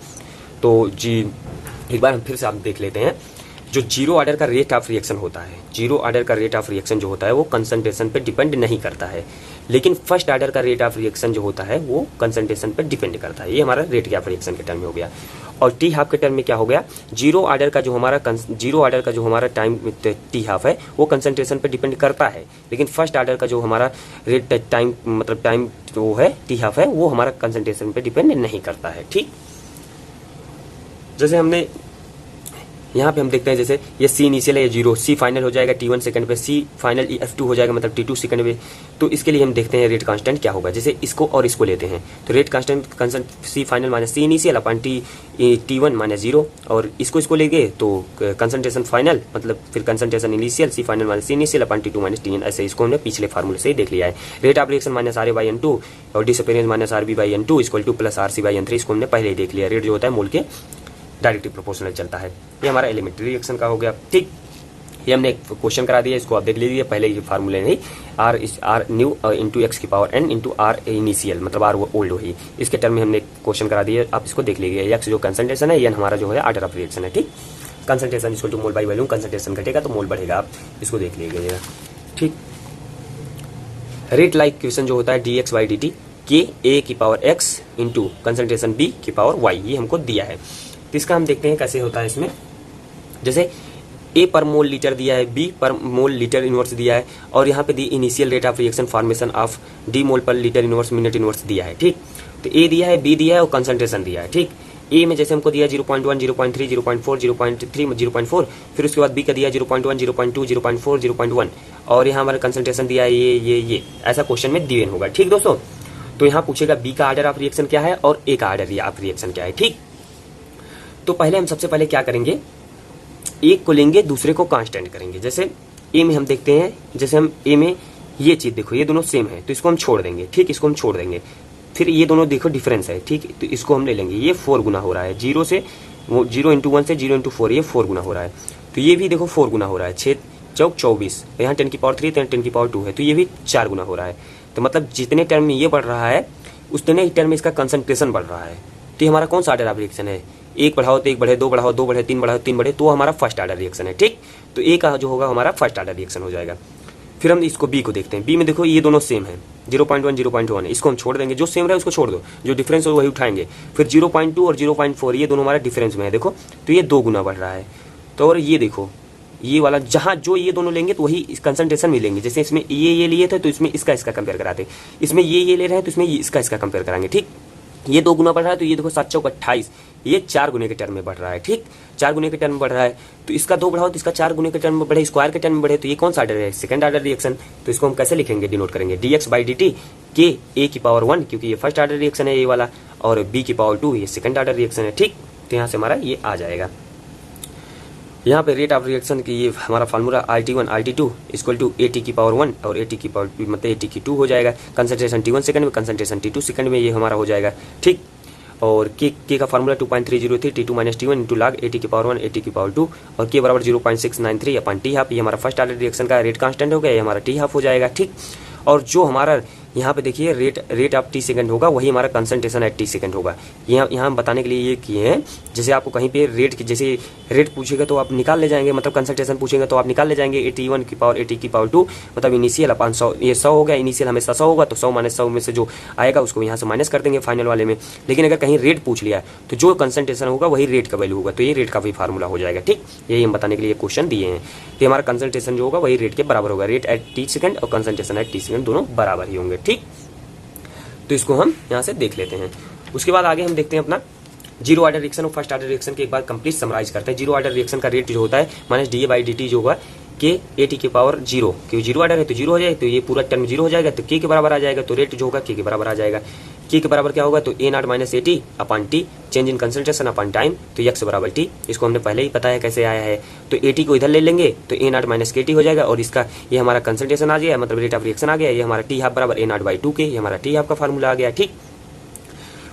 तो जी एक बार हम फिर से आप देख लेते हैं, जो 0 ऑर्डर का रेट ऑफ रिएक्शन होता है, 0 ऑर्डर का रेट ऑफ रिएक्शन जो होता है वो कंसंट्रेशन पे डिपेंड नहीं करता है, लेकिन फर्स्ट ऑर्डर का रेट ऑफ रिएक्शन जो होता है वो कंसंट्रेशन पे डिपेंड करता है। ये हमारा रेट ऑफ रिएक्शन के टर्म में हो गया। और T हाफ के टर्म में क्या हो गया, 0 ऑर्डर का जो हमारा टाइम T हाफ है वो कंसंट्रेशन पे डिपेंड करता है, लेकिन फर्स्ट ऑर्डर का जो हमारा रेट टाइम मतलब टाइम जो है T हाफ है वो हमारा कंसंट्रेशन पे डिपेंड नहीं करता है। ठीक, जैसे हमने यहाँ पे हम देखते हैं, जैसे ये C इनिशियल है, ये 0, C फाइनल हो जाएगा T1 सेकंड पे, C फाइनल F2 हो जाएगा मतलब T2 सेकंड पे, तो इसके लिए हम देखते हैं रेट कांस्टेंट क्या होगा। जैसे इसको और इसको लेते हैं तो rate constant C final minus C initial upon T1 minus 0, और इसको लेंगे तो कंसंट्रेशन फाइनल मतलब फिर concentration initial C final minus C initial upon T2 minus Tn, ऐसे इसको हमने पिछले फार्मूले से ही देख लिया है। Rate of reaction minus RA/N2 और disappearance minus RB/N2 equal to plus RC/N3, इसको हमने पहले ही देख लिया। रेट जो होता है मोल के डायरेक्टली प्रोपोर्शनल चलता है। ये हमारा एलिमेंट्री रिएक्शन का हो गया। ठीक, ये हमने एक क्वेश्चन करा दिया, इसको आप देख लीजिए, पहले ये फार्मूले नहीं, R न्यू इंटू एक्स की power n into R initial मतलब R ओल्ड हुई, इसके टर्म में हमने क्वेश्चन करा दिया, आप इसको देख लीजिए। एक्स जो कंसंट्रेशन है, n हमारा जो है ऑर्डर ऑफ रिएक्शन है। ठीक, concentration equal to mole by volume, concentration घटेगा तो मोल बढ़ेगा, आप इसको देख लीजिएगा। ठीक, रेट लाइक क्वेश्चन जो होता है dx/dt K A की power x into concentration B की पावर y, ये हमको दिया है। तो इसका हम देखते हैं कैसे होता है। इसमें जैसे ए पर मोल लीटर दिया है, बी पर मोल लीटर इनवर्स दिया है, और यहाँ पे the initial rate of reaction formation of D mole पर लीटर इनवर्स मिनट इनवर्स दिया है। ठीक, तो ए दिया है, बी दिया है और कंसंट्रेशन दिया है। ठीक, ए में जैसे हमको दिया 0.1, 0.3, 0.4, 0.3, 0.4, फिर उसके बाद बी का दिया 0.1, 0.2, 0.4, 0.1, और यहाँ हमारा कंसंट्रेशन दिया है ये ऐसा क्वेश्चन में गिवन होगा। ठीक दोस्तों, तो यहाँ पूछेगा बी का ऑर्डर ऑफ रिएक्शन क्या है और ए का ऑर्डर ऑफ रिएक्शन क्या है। ठीक, तो पहले हम सबसे पहले क्या करेंगे, एक को लेंगे, दूसरे को कांस्टेंट करेंगे। जैसे ए में हम देखते हैं, जैसे हम ए में ये चीज देखो, ये दोनों सेम है तो इसको हम छोड़ देंगे। ठीक, इसको हम छोड़ देंगे। फिर ये दोनों देखो डिफरेंस है। ठीक, तो इसको हम ले लेंगे, ये 4 गुना हो रहा है, 0 से 0 × 1 से 0 × 4, ये 4 गुना हो रहा है। तो ये भी देखो 4 गुना हो रहा है, 6 चौक 24, यहाँ 10⁻³ तो 10⁻² है, तो ये भी 4 गुना हो रहा है। तो मतलब जितने टर्म में ये बढ़ रहा है उतने ही टर्म में इसका कंसंट्रेशन बढ़ रहा है। तो हमारा कौन सा ऑर्डर ऑफ रिएक्शन है, एक बढ़ाओ तो एक बढ़े, दो बढ़ाओ दो बढ़े, तीन बढ़ाओ तीन बढ़े, तो हमारा फर्स्ट ऑर्डर रिएक्शन है। ठीक, तो ए का जो होगा हमारा फर्स्ट ऑर्डर रिएक्शन हो जाएगा। फिर हम इसको बी को देखते हैं। बी में देखो ये दोनों सेम है, 0.1, 0.1, इसको हम छोड़ देंगे, जो सेम रहे उसको छोड़ दो, जो डिफरेंस हो वही उठाएंगे। फिर 0.2 और 0.4 ये दोनों हमारा डिफरेंस में है, देखो तो ये 2 गुना बढ़ रहा है। तो और ये देखो ये वाला जहां जो ये दोनों लेंगे तो वही कंसंट्रेशन में लेंगे। जैसे इसमें ये लिए थे तो इसमें इसका कंपेयर कराते, इसमें ये ले रहे हैं तो इसमें इसका कंपेयर कराएंगे। ठीक, ये 2 गुना बढ़ रहा है तो ये देखो 7 चौक 28, ये 4 गुने के टर्म में बढ़ रहा है। ठीक, 4 गुने के टर्म में बढ़ रहा है, तो इसका 2 बढ़ाओ तो इसका 4 गुने के टर्म में बढ़े, स्क्वायर के टर्म में बढ़े, तो ये कौन सा ऑर्डर है, सेकंड ऑर्डर रिएक्शन। तो इसको हम कैसे लिखेंगे, डिनोट करेंगे dx/dt के a⁻1, क्योंकि ये फर्स्ट ऑर्डर रिएक्शन है ये वाला, और b⁻2 ये सेकंड ऑर्डर रिएक्शन है। ठीक, तो यहाँ से हमारा ये आ जाएगा। यहाँ पे रेट ऑफ रिएक्शन की ये हमारा फार्मूला RT1 RT2 = AT⁻1 और AT⁻2 मतलब AT⁻2 हो जाएगा। कंसंट्रेशन T1 सेकंड में, कंसंट्रेशन T2 सेकंड में, ये हमारा हो जाएगा। ठीक, और के का formula 2.303 T2 - T1 × log AT⁻1 AT⁻2 और के बराबर 0.693/T½ ये हमारा फर्स्ट ऑर्डर रिएक्शन का रेट कांस्टेंट हो गया, ये हमारा T½ हो जाएगा। ठीक, और जो हमारा यहाँ पे देखिए रेट ऑफ T सेकंड होगा वही हमारा कंसंट्रेशन एट T सेकंड होगा। यहाँ हम बताने के लिए ये किए हैं, जैसे आपको कहीं पे रेट की जैसे रेट पूछेगा तो आप निकाल ले जाएंगे, मतलब कंसंट्रेशन पूछेगा तो आप निकाल ले जाएंगे। AT1 की पावर AT⁻2 मतलब इनिशियल अपन 100, ये 100 हो गया, इनिशियल हमेशा 100 होगा, तो 100 - 100 में से जो आएगा उसको यहाँ से माइनस कर देंगे फाइनल वाले में। लेकिन अगर कहीं रेट पूछ लिया तो जो कंसंट्रेशन होगा वही रेट का वैल्यू होगा, तो ये रेट का भी फार्मूला हो जाएगा। ठीक, यही हम बताने के लिए क्वेश्चन दिए हैं। तो हमारा कंसंट्रेशन जो होगा वही रेट के बराबर होगा, रेट एट T सेकंड और कंसंट्रेशन एट T सेकंड दोनों बराबर ही होंगे। ठीक, तो इसको हम यहाँ से देख लेते हैं। उसके बाद आगे हम देखते हैं अपना जीरो ऑर्डर रिएक्शन और फर्स्ट ऑर्डर रिएक्शन के एक बार कंप्लीट समराइज करते हैं। जीरो ऑर्डर रिएक्शन का रेट जो होता है -dA/dt जो होगा के AT⁻0, क्योंकि जीरो ऑर्डर है तो जीरो हो जाएगा, तो ये पूरा टर्म जीरो हो जाएगा, तो के के बराबर आ जाएगा, तो रेट जो होगा के बराबर आ जाएगा। के बराबर क्या होगा, तो A0 - AT/T change in concentration upon time, तो x = T। इसको हमने पहले ही बताया कैसे आया है। तो AT को इधर ले लेंगे तो A0 - KT हो जाएगा, और इसका ये हमारा कंसंट्रेशन आ गया, मतलब रेट ऑफ रिएक्शन आ गया, ये हमारा T½ बराबर A0/2 के, ये हमारा T½ का फार्मूला आ गया। ठीक,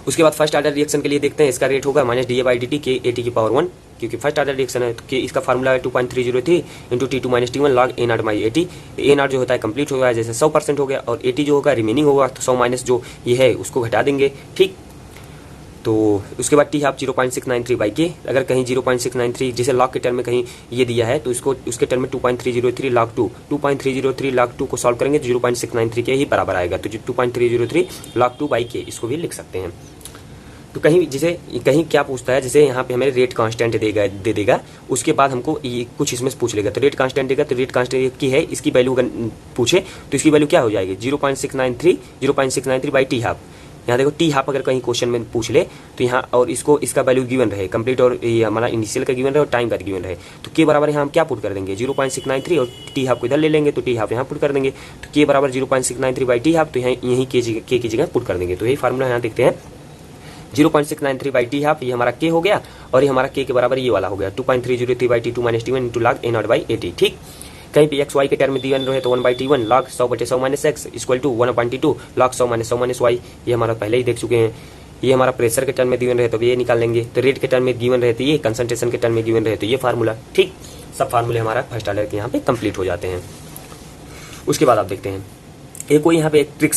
उसके बाद फर्स्ट ऑर्डर रिएक्शन के लिए देखते हैं, इसका रेट होगा -dA/dt के AT⁻1, क्योंकि फर्स्ट ऑर्डर रिएक्शन है तो इसका फार्मूला है 2.303 × T2 - T1 log A0/AT। A0 जो होता है कंप्लीट हो गया, जैसे 100% हो गया, और AT जो होगा रिमेनिंग होगा, तो 100 माइनस जो ये है उसको घटा देंगे। ठीक, तो उसके बाद T½ 0.693/K, अगर कहीं 0.693 जैसे लॉग के टर्म में कहीं ये दिया है तो इसको उसके टर्म में 2.303 log 2, 2.303 log 2 को सॉल्व करेंगे तो 0.693 के ही बराबर आएगा, तो 2.303 log 2/K इसको भी लिख सकते हैं। तो कहीं जैसे कहीं क्या पूछता है, जैसे यहाँ पे हमें रेट कांस्टेंट दे देगा, उसके बाद हमको ये कुछ इसमें से पूछ लेगा, तो रेट कांस्टेंट देगा, तो रेट कांस्टेंट की है, इसकी वैल्यू अगर पूछे तो इसकी वैल्यू क्या हो जाएगी 0.693/T½ यहाँ देखो T½ अगर कहीं क्वेश्चन में पूछ ले तो यहाँ और इसको इसका वैल्यू गिवन रहे कंप्लीट, और ये हमारा इनिशियल का गिवन रहे और टाइम का गिवन रहे, तो के बराबर यहाँ हम क्या पुट कर देंगे 0.693, और T½ को इधर ले लेंगे तो T½ यहाँ पुट कर देंगे, तो के बराबर 0.693/T½ तो यहाँ यही के की जगह पुट कर देंगे। तो यही फार्मूला यहाँ देखते हैं 0.693/T½ ये हमारा के हो गया, और ये हमारा के बराबर ये वाला हो गया 2.303/T2 - T1 × log A0/AT। ठीक, कहीं पे x y के टर्म में गिवन रहे तो 1/T1 log 100/100 - x = 1/T2 log 100 - y, ये हमारा पहले ही देख चुके हैं। ये हमारा प्रेशर के टर्म में गिवन रहे तो ये निकाल लेंगे, तो रेट के टर्म में गिवन रहे तो ये, कंसंट्रेशन के टर्म में गिवन रहे तो ये फार्मूला। ठीक, सब फार्मूले हमारा फर्स्ट ऑर्डर के यहाँ पे कंप्लीट हो जाते हैं। उसके बाद आप देखते हैं एक कोई यहाँ पे एक ट्रिक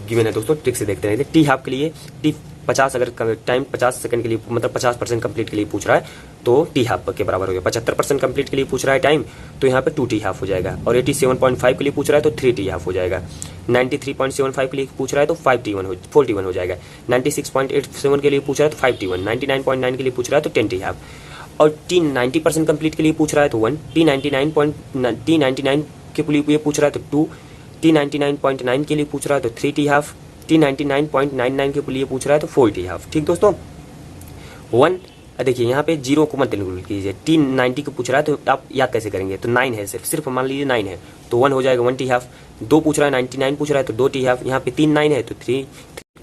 गिवन है दोस्तों, ट्रिक से देखते हैं। T½ के लिए T50 अगर टाइम 50 सेकंड के लिए मतलब 50% कंप्लीट के लिए पूछ रहा है तो T½ के बराबर हो गया। 75% कंप्लीट के लिए पूछ रहा है टाइम तो यहाँ पे 2T½ हो जाएगा, और 87.5 के लिए पूछ रहा है तो 3T½ हो जाएगा। 93.75 के लिए पूछ रहा है तो 4T1 हो जाएगा। 96.87 के लिए पूछ रहा है तो 5T1, 99.9 के लिए पूछ रहा है तो 10T½ और T90% कंप्लीट के लिए पूछ रहा है तो 1, T99 के लिए ये पूछ रहा है तो 2, T99.9 के लिए पूछ रहा है तो 3 T-हाफ, T99.99 के लिए पूछ रहा है तो 4 T-हाफ। ठीक दोस्तों, 1 देखिए यहाँ पे 0 को मत इंक्लूड कीजिए। T90 को पूछ रहा है तो आप याद कैसे करेंगे, तो 9 है, सिर्फ मान लीजिए 9 है तो 1 हो जाएगा 1 T-हाफ। 2 पूछ रहा है 99 पूछ रहा है तो 2 T-हाफ। यहाँ पे 3 9 है तो 3,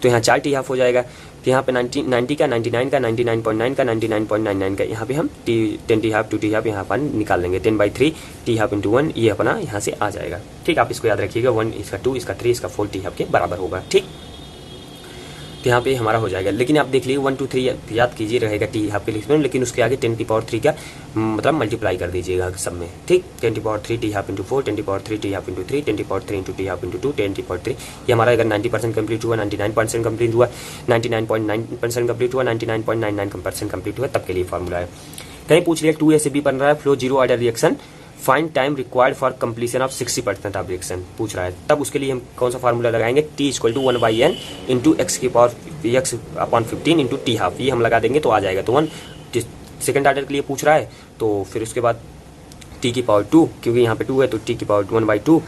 तो यहाँ 4 T-हाफ हो जाएगा। तो यहाँ पे 90 का, 99 का, 99.9 का, 99.99 का, यहाँ पे हम 10 T-हाफ 2 T-हाफ यहाँ पर निकाल लेंगे। 10/3 T-हाफ इंटू 1 ये अपना यहाँ से आ जाएगा। ठीक, आप इसको याद रखिएगा, 1 इसका 2 इसका 3 इसका 4 T-हाफ के बराबर होगा। ठीक, तो यहाँ पे हमारा हो जाएगा। लेकिन आप देख लीजिए 1 2 3 याद कीजिए रहेगा T-हाफ के लिखने में, लेकिन उसके आगे 10⁻³ का मतलब मल्टीप्लाई कर दीजिएगा सब में। ठीक, 10⁻³ T-हाफ इंटू 4, 10⁻³ T-हाफ इंटू 3, 10⁻³ इंटू T-हाफ इंटू 2, 10⁻³ ये हमारा अगर 90% कंप्लीट हुआ, 99% कंप्लीट हुआ, 99.9% कंप्लीट हुआ, 99.99% कंप्लीट हुआ, तब के लिए फॉर्मूला है। कहीं पूछ लिया 2A से B बन रहा है, flow zero order reaction, find time required for completion of 60% of reaction पूछ रहा है, तब उसके लिए हम कौन सा फार्मूला लगाएंगे, T = 1/n into x⁻15 into T-हाफ, ये हम लगा देंगे तो आ जाएगा। तो 1 सेकेंड ऑर्डर के लिए पूछ रहा है तो फिर उसके बाद T⁻2, क्योंकि यहाँ पे 2 है तो T⁻1/2,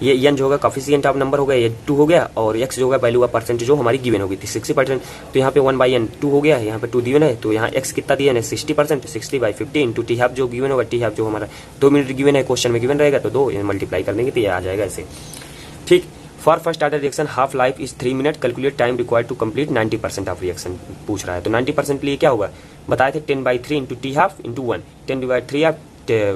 ये n जो होगा कॉफिशिएंट ऑफ नंबर हो गया, ये 2 हो गया, और x जो होगा वैल्यू ऑफ परसेंटेज जो हमारी गिवन होगी थी 60%, तो यहाँ पे 1/n 2 हो गया, यहाँ पे 2 गिवन है, तो यहाँ x कितना दिया है 60%, 60/50 इंटू T-हाफ जो गिवन होगा, T-हाफ जो हमारा 2 मिनट गिवन है, क्वेश्चन में गिवन रहेगा तो 2 मल्टीप्लाई कर देंगे तो ये आ जाएगा ऐसे। ठीक, for first order reaction half life is 3 minute, calculate time required to complete 90% of reaction पूछ रहा है। तो 90% के लिए क्या होगा बताए थे, 10/3 इंटू T-हाफ इंटू 1, 10/3 आप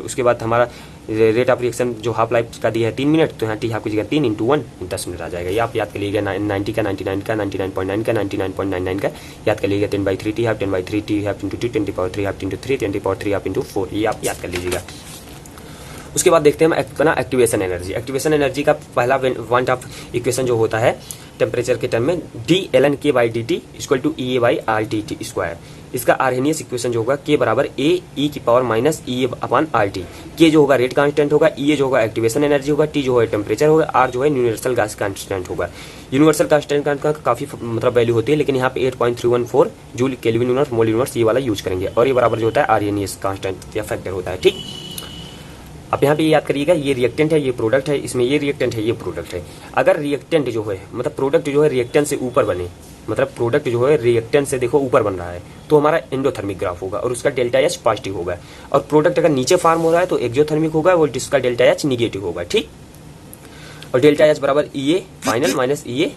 उसके बाद हमारा रेट ऑफ रिएक्शन जो हाफ लाइफ का दिया है 3 मिनट, तो यहाँ T-हाफ की जगह 3 इंटू 1 10 मिनट आ जाएगा। ये आप याद कर लीजिएगा, 90 का, 99 का, 99.9 का, 99.99 का याद कर लीजिएगा। 10/3 T-हाफ, 10/3 T-हाफ इंटू 2, 10⁻³ इंटू 3, 10⁻³ इंटू 4, ये आप याद कर लीजिएगा। उसके बाद देखते हैं हम अपना एक्टिवेशन एनर्जी। एक्टिवेशन एनर्जी का पहला वांट ऑफ इक्वेशन जो होता है टेम्परेचर के टर्म में, d(ln(k)/dt = EA/RT²। इसका आर्हेनियस इक्वेशन जो होगा K बराबर AE⁻−EA/RT। K जो होगा रेट कांस्टेंट होगा, E जो होगा एक्टिवेशन एनर्जी होगा, T जो है टेम्परेचर होगा, R जो है यूनिवर्सल गैस कांस्टेंट होगा। यूनिवर्सल कांस्टेंट का काफी मतलब वैल्यू होती है, लेकिन यहाँ पे 8.314 जूल केल्विन यूनिवर्स मोल यूनिवर्स ये वाला यूज करेंगे, और ये बराबर जो होता है आर्हेनियस कांस्टेंट या फैक्टर होता है। ठीक, अब यहाँ पे याद करिएगा, ये रिएक्टेंट है, ये प्रोडक्ट है, इसमें ये रिएक्टेंट है, ये प्रोडक्ट है। अगर रिएक्टेंट जो है मतलब प्रोडक्ट जो है रिएक्टेंट से ऊपर बने, मतलब प्रोडक्ट जो है रिएक्टेंट से देखो ऊपर बन रहा है, तो हमारा एंडोथर्मिक ग्राफ होगा और उसका ΔH पॉजिटिव होगा। और प्रोडक्ट अगर नीचे फॉर्म हो रहा है तो एक्सोथर्मिक होगा, वो जिसका ΔH निगेटिव होगा। ठीक, और ΔH बराबर EA final minus EA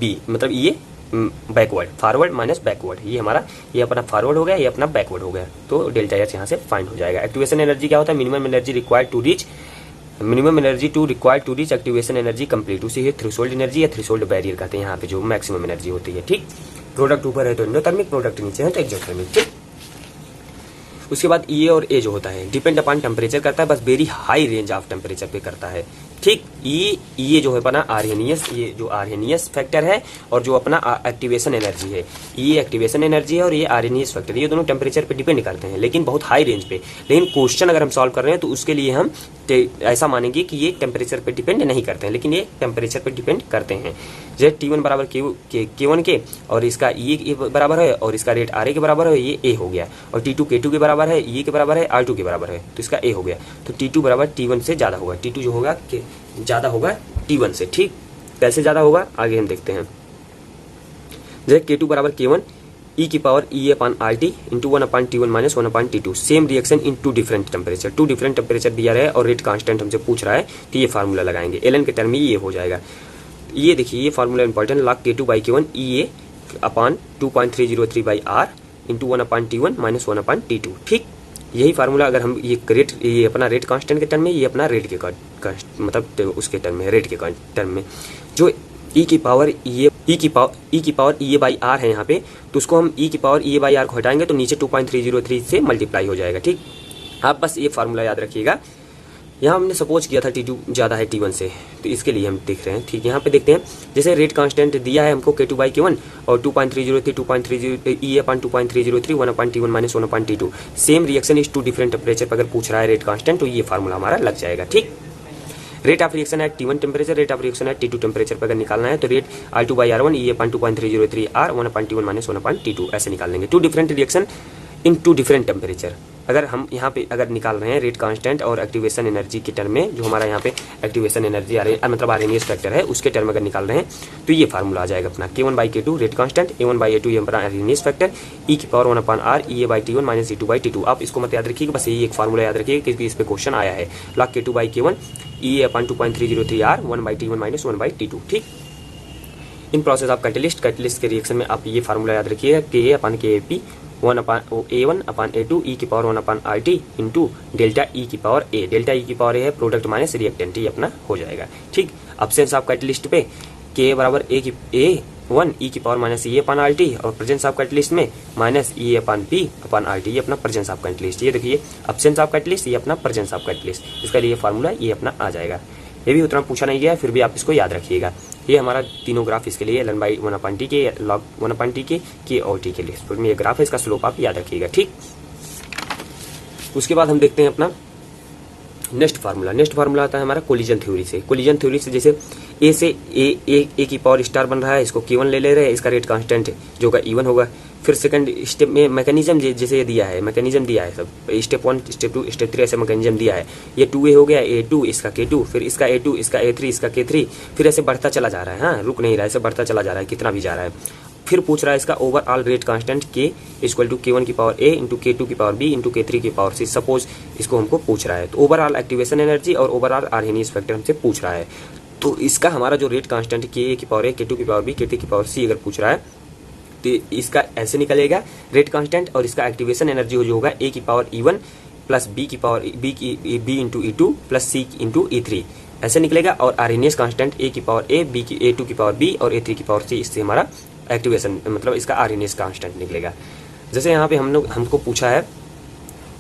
B, मतलब EA backward, forward minus backward, ये हमारा ये अपना फॉरवर्ड हो गया, ये अपना बैकवर्ड हो गया, तो ΔH यहाँ से फाइंड हो जाएगा। एक्टिवेशन एनर्जी क्या होता है, minimum energy required to reach activation energy complete, उसी है थ्रेशोल्ड एनर्जी या थ्रेशोल्ड बैरियर कहते हैं यहाँ पे जो मैक्सिमम एनर्जी होती है। ठीक, प्रोडक्ट ऊपर है तो एंडोथर्मिक, प्रोडक्ट नीचे है तो एक्सोथर्मिक। ठीक, उसके बाद E और A जो होता है डिपेंड अपॉन टेम्परेचर करता है, बस very high range of temperature पे करता है। ठीक, ये जो है अपना आर्हेनियस, ये जो आर्हेनियस फैक्टर है और जो अपना एक्टिवेशन एनर्जी है, ये एक्टिवेशन एनर्जी है और ये आर्हेनियस फैक्टर, ये दोनों टेम्परेचर पे डिपेंड करते हैं, लेकिन बहुत हाई रेंज पे। लेकिन क्वेश्चन अगर हम सॉल्व कर रहे हैं तो उसके लिए हम ऐसा मानेंगे कि ये टेम्परेचर पे डिपेंड नहीं करते हैं, लेकिन ये टेम्परेचर पे डिपेंड करते हैं। जैसे T1 बराबर K1 के, और इसका E बराबर है और इसका रेट RA के बराबर है, ये A हो गया, और T2 K2 के बराबर है, E के बराबर है, R2 के बराबर है, तो इसका A हो गया। तो T2 बराबर T1 से ज्यादा होगा, T2 जो होगा ज्यादा होगा T1 से। ठीक, कैसे ज्यादा होगा आगे हम देखते हैं। जैसे K2 बराबर K1 E⁻EA/RT into 1/T1 - 1/T2, same reaction in two different temperature, two different temperature दिया रहा है और रेट कांस्टेंट हमसे पूछ रहा है, तो ये फार्मूला लगाएंगे। ln के टर्म में ये हो जाएगा। ये देखिए ये formula important, log K2/K1 EA/2.303/R into 1/T1 - 1/T2। ठीक, यही फार्मूला अगर हम ये अपना रेट कांस्टेंट के टर्म में, ये अपना रेट के मतलब उसके टर्म में, रेट के टर्म में जो E⁻EA/R है यहाँ पे, तो उसको हम E⁻EA/R को हटाएंगे तो नीचे 2.303 से मल्टीप्लाई हो जाएगा। ठीक, आप बस ये फार्मूला याद रखिएगा। यहाँ हमने सपोज किया था T2 ज़्यादा है T1 से, तो इसके लिए हम देख रहे हैं। ठीक, यहाँ पे देखते हैं, जैसे रेट कांस्टेंट दिया है हमको K2/K1 और 2.303 EA/2.303 1/T1 - 1/T2, same reaction is two different temperature पर अगर पूछ रहा है रेट कांस्टेंट, तो ये फार्मूला हमारा लग जाएगा। ठीक, रेट ऑफ रिएक्शन है T1 temperature, rate of reaction है T2 टेम्परेचर पर अगर निकालना है तो rate R2/R1 EA/2.303 R 1/T1 - 1/T2 ऐसे निकाल लेंगे। Two different reaction in two different temperature. अगर हम यहाँ पे अगर निकाल रहे हैं रेट कांस्टेंट और एक्टिवेशन एनर्जी के टर्म में, जो हमारा यहाँ पे एक्टिवेशन एनर्जी मतलब आरएनएस फैक्टर है उसके टर्म अगर निकाल रहे हैं तो ये फार्मूला आ जाएगा अपना K1/K2 रेट कांस्टेंट, A1/A2 ये हमारा RNS factor, e⁻1/r EA/T1 - E2/T2। आप इसको मत याद रखिएगा, बस ये एक फार्मूला याद रखिएगा क्योंकि इस पे क्वेश्चन आया है। log K2/K1 EA/2.303R 1/T1 - 1/T2। ठीक, इन प्रोसेस ऑफ कैटलिस्ट के रिएक्शन में आप ये फार्मूला याद रखिएगा KA/KAP 1/A1/A2 e⁻1/RT into delta E की पावर A। डेल्टा E की पावर A है प्रोडक्ट माइनस रिएक्टेंट, ये अपना हो जाएगा। ठीक, अब्सेंस ऑफ कैटलिस्ट पे K बराबर A1 e⁻E/RT और प्रेजेंस ऑफ कैटलिस्ट में माइनस E/P/RT, ये अपना प्रेजेंस ऑफ कैटलिस्ट। ये देखिए अब्सेंस ऑफ कैटलिस्ट, ये अपना प्रेजेंस ऑफ कैटलिस्ट, इसका लिए फार्मूला ये अपना आ जाएगा। ये भी उतना पूछा नहीं गया, फिर भी आप इसको याद रखिएगा। ये हमारा तीनों ग्राफ इसके लिए ln/1/T के log 1/T के K और T के लिए में ये ग्राफ है, इसका स्लोप आप याद रखिएगा। ठीक, उसके बाद हम देखते हैं अपना नेक्स्ट फार्मूला आता है हमारा कोलिजन थ्योरी से। कोलिजन थ्योरी से जैसे ए से ए की पावर स्टार बन रहा है, इसको K1 ले रहे हैं, इसका रेट कांस्टेंट जो होगा E1 होगा। फिर सेकंड स्टेप में मैकेनिज्म जैसे ये दिया है, मैकेनिज्म दिया है सब, स्टेप 1 स्टेप 2 स्टेप 3 ऐसे मैकेनिज्म दिया है। ये 2A हो गया, A2 इसका K2, फिर इसका A2 इसका A3 इसका K3, फिर ऐसे बढ़ता चला जा रहा है। हाँ, रुक नहीं रहा है, ऐसे बढ़ता चला जा रहा है, कितना भी जा रहा है। फिर पूछ रहा है इसका overall rate constant K = K1 की पावर A इंटू K2 की पावर B इंटू K3 की पावर C। सपोज इसको हमको पूछ रहा है, तो ओवरऑल एक्टिवेशन एनर्जी और ओवरऑल आरएनएस फैक्टर हमसे पूछ रहा है। तो इसका हमारा जो रेट कांस्टेंट K की पावर A, K2 की पावर B, K3 की पावर C अगर पूछ रहा है तो इसका ऐसे निकलेगा रेट कांस्टेंट, और इसका एक्टिवेशन एनर्जी जो होगा A की पावर E1 प्लस B की power B into E2 plus C into E3 ऐसे निकलेगा। और आरएनएस कांस्टेंट A की पावर A, A2 की पावर B और A3 की पावर C, इससे हमारा एक्टिवेशन मतलब इसका आरएनएस कांस्टेंट निकलेगा। जैसे यहाँ पे हमको पूछा है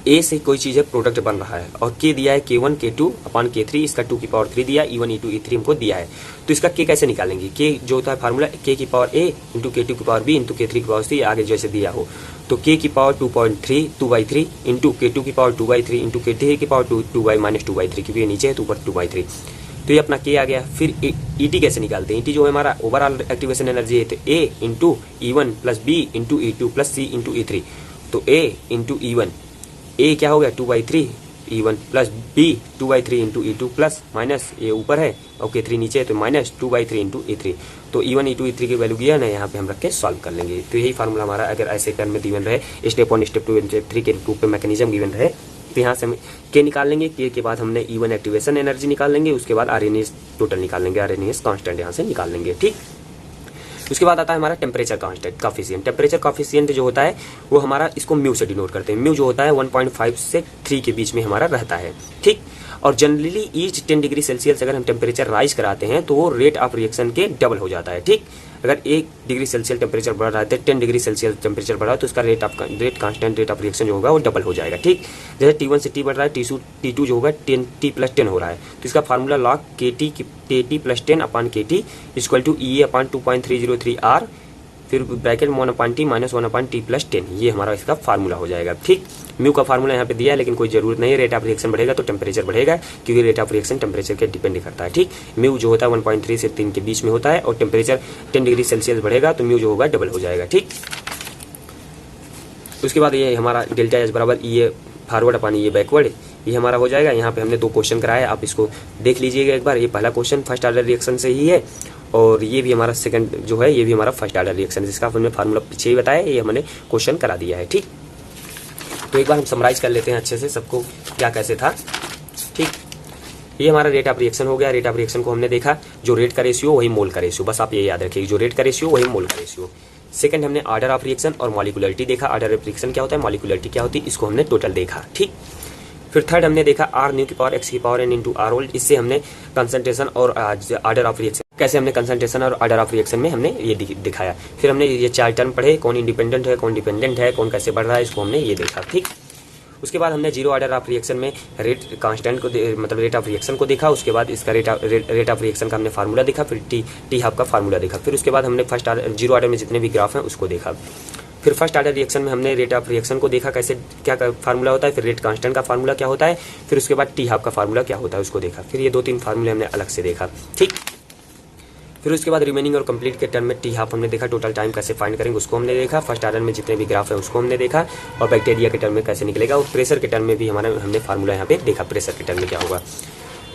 A से कोई चीज़ है प्रोडक्ट बन रहा है और K दिया है K1 K2/K3, इसका 2 की पावर 3 दिया, E1 E2 E3 हमको दिया है। तो इसका K कैसे निकालेंगे? K जो होता है फार्मूला K की पावर A इंटू K2 की पावर B इंटू K3 की पावर C, आगे जैसे दिया हो। तो K की पावर 2/3 इंटू K2 की पावर 2/3 इंटू K3 की पावर 2/-2/3, क्योंकि ये नीचे है तो ऊपर 2/3। तो ये अपना K आ गया। फिर ET कैसे निकालते हैं? ET जो है हमारा ओवरऑल एक्टिवेशन एनर्जी है, तो A into E1 plus B into E2 plus C into E3। तो A इंटू E1, A क्या हो गया 2/3 E1 plus B 2/3 into E2 plus minus ये ऊपर है और K3 नीचे है तो माइनस 2/3 इंटू E3। तो E1 E2 E3 की वैल्यू दिया ना, यहाँ पे हम रख के सॉल्व कर लेंगे। तो यही फार्मूला हमारा अगर ऐसे टर्म में गिवन रहे, स्टेप 1 स्टेप 2 स्टेप 3 के रूप में मैकेनिज्म गिवन रहे, तो यहाँ से हम K निकाल लेंगे। K के बाद हमने E1 एक्टिवेशन एनर्जी निकाल लेंगे, उसके बाद आरएनएस टोटल निकाल लेंगे, आरएनएस कांस्टेंट यहाँ से निकाल लेंगे। ठीक, उसके बाद आता है हमारा temperature constant coefficient. Temperature coefficient जो होता है वो हमारा, इसको म्यू से डिनोट करते हैं। म्यू जो होता है 1.5 से 3 के बीच में हमारा रहता है। ठीक, और जनरली ईच 10 डिग्री सेल्सियस अगर हम टेम्परेचर राइज कराते हैं तो वो रेट ऑफ रिएक्शन के डबल हो जाता है। ठीक, अगर 1 डिग्री सेल्सियस टेम्परेचर बढ़ रहा है तो 10 डिग्री सेल्सियस टेम्परेचर बढ़ा तो उसका rate constant rate of reaction जो होगा वो डबल हो जाएगा। ठीक, जैसे T1 से T बढ़ रहा है, T2 जो होगा T + 10 हो रहा है, तो इसका formula log KT + 10/KT = EA/2.303R, फिर ब्रैकेट 1/T - 1/T + 10, ये हमारा इसका फार्मूला हो जाएगा। ठीक, म्यू का फार्मूला यहाँ पे दिया है लेकिन कोई जरूरत नहीं है। रेट ऑफ रिएक्शन बढ़ेगा तो टेम्परेचर बढ़ेगा, क्योंकि रेट ऑफ रिएक्शन टेम्परेचर के डिपेंड करता है। ठीक, म्यू जो होता है 1.3 से 3 के बीच में होता है और टेम्परेचर 10 डिग्री सेल्सियस बढ़ेगा तो म्यू जो होगा डबल हो जाएगा। ठीक, उसके बाद ये हमारा डेल्टा एच बराबर ये फॉरवर्ड ये बैकवर्ड, ये हमारा हो जाएगा। यहाँ पे हमने 2 क्वेश्चन कराया, आप इसको देख लीजिएगा एक बार। ये पहला क्वेश्चन फर्स्ट ऑर्डर रिएक्शन से ही है और ये भी हमारा सेकंड जो है ये भी हमारा फर्स्ट ऑर्डर रिएक्शन, जिसका हमने फार्मूला पीछे ही बताया, ये हमने क्वेश्चन करा दिया है। ठीक, तो एक बार हम समराइज कर लेते हैं अच्छे से सबको क्या कैसे था। ठीक, ये हमारा रेट ऑफ रिएक्शन हो गया। रेट ऑफ रिएक्शन को हमने देखा, जो रेट का रेशियो वही मोल का रेशियो, बस आप ये याद रखिए, जो रेट का रेशियो वही मोल का रेशियो। सेकंड हमने ऑर्डर ऑफ रिएक्शन और मॉलिक्यूलरिटी देखा। ऑर्डर ऑफ रिएक्शन क्या होता है, मॉलिक्यूलरिटी क्या होती है, इसको हमने टोटल देखा। ठीक, फिर थर्ड हमने देखा R न्यू की पावर x की power n into R whole, इससे हमने कंसंट्रेशन और ऑर्डर ऑफ रिएक्शन कैसे हमने कंसंट्रेशन और ऑर्डर ऑफ रिएक्शन में हमने ये दिखाया। फिर हमने ये 4 टर्म पढ़े, कौन इंडिपेंडेंट है, कौन डिपेंडेंट है, कौन कैसे बढ़ रहा है, इसको हमने ये देखा। ठीक, उसके बाद हमने जीरो ऑर्डर ऑफ रिएक्शन में रेट कांस्टेंट को मतलब रेट ऑफ रिएक्शन को देखा। उसके बाद इसका रेट ऑफ रिएक्शन का हमने फार्मूला देखा, फिर टी हाफ का फार्मूला देखा। फिर उसके बाद हमने फर्स्ट ऑर्डर जीरो ऑर्डर में जितने भी ग्राफ हैं उसको देखा। फिर फर्स्ट ऑर्डर रिएक्शन में हमने रेट ऑफ रिएक्शन को देखा, कैसे क्या फार्मूला होता है, फिर रेट कांस्टेंट का फार्मूला क्या होता है, फिर उसके बाद टी हाफ का फार्मूला क्या होता है उसको देखा। फिर ये 2-3 फार्मूले हमने अलग से देखा। ठीक, फिर उसके बाद रिमेनिंग और कंप्लीट के टर्म में टी हाफ हमने देखा, टोटल टाइम कैसे फाइंड करेंगे उसको हमने देखा, फर्स्ट ऑर्डर में जितने भी ग्राफ है उसको हमने देखा, और बैक्टीरिया के टर्म में कैसे निकलेगा, और प्रेशर के टर्म में भी हमने फार्मूला यहाँ पे देखा, प्रेशर के टर्म में क्या होगा।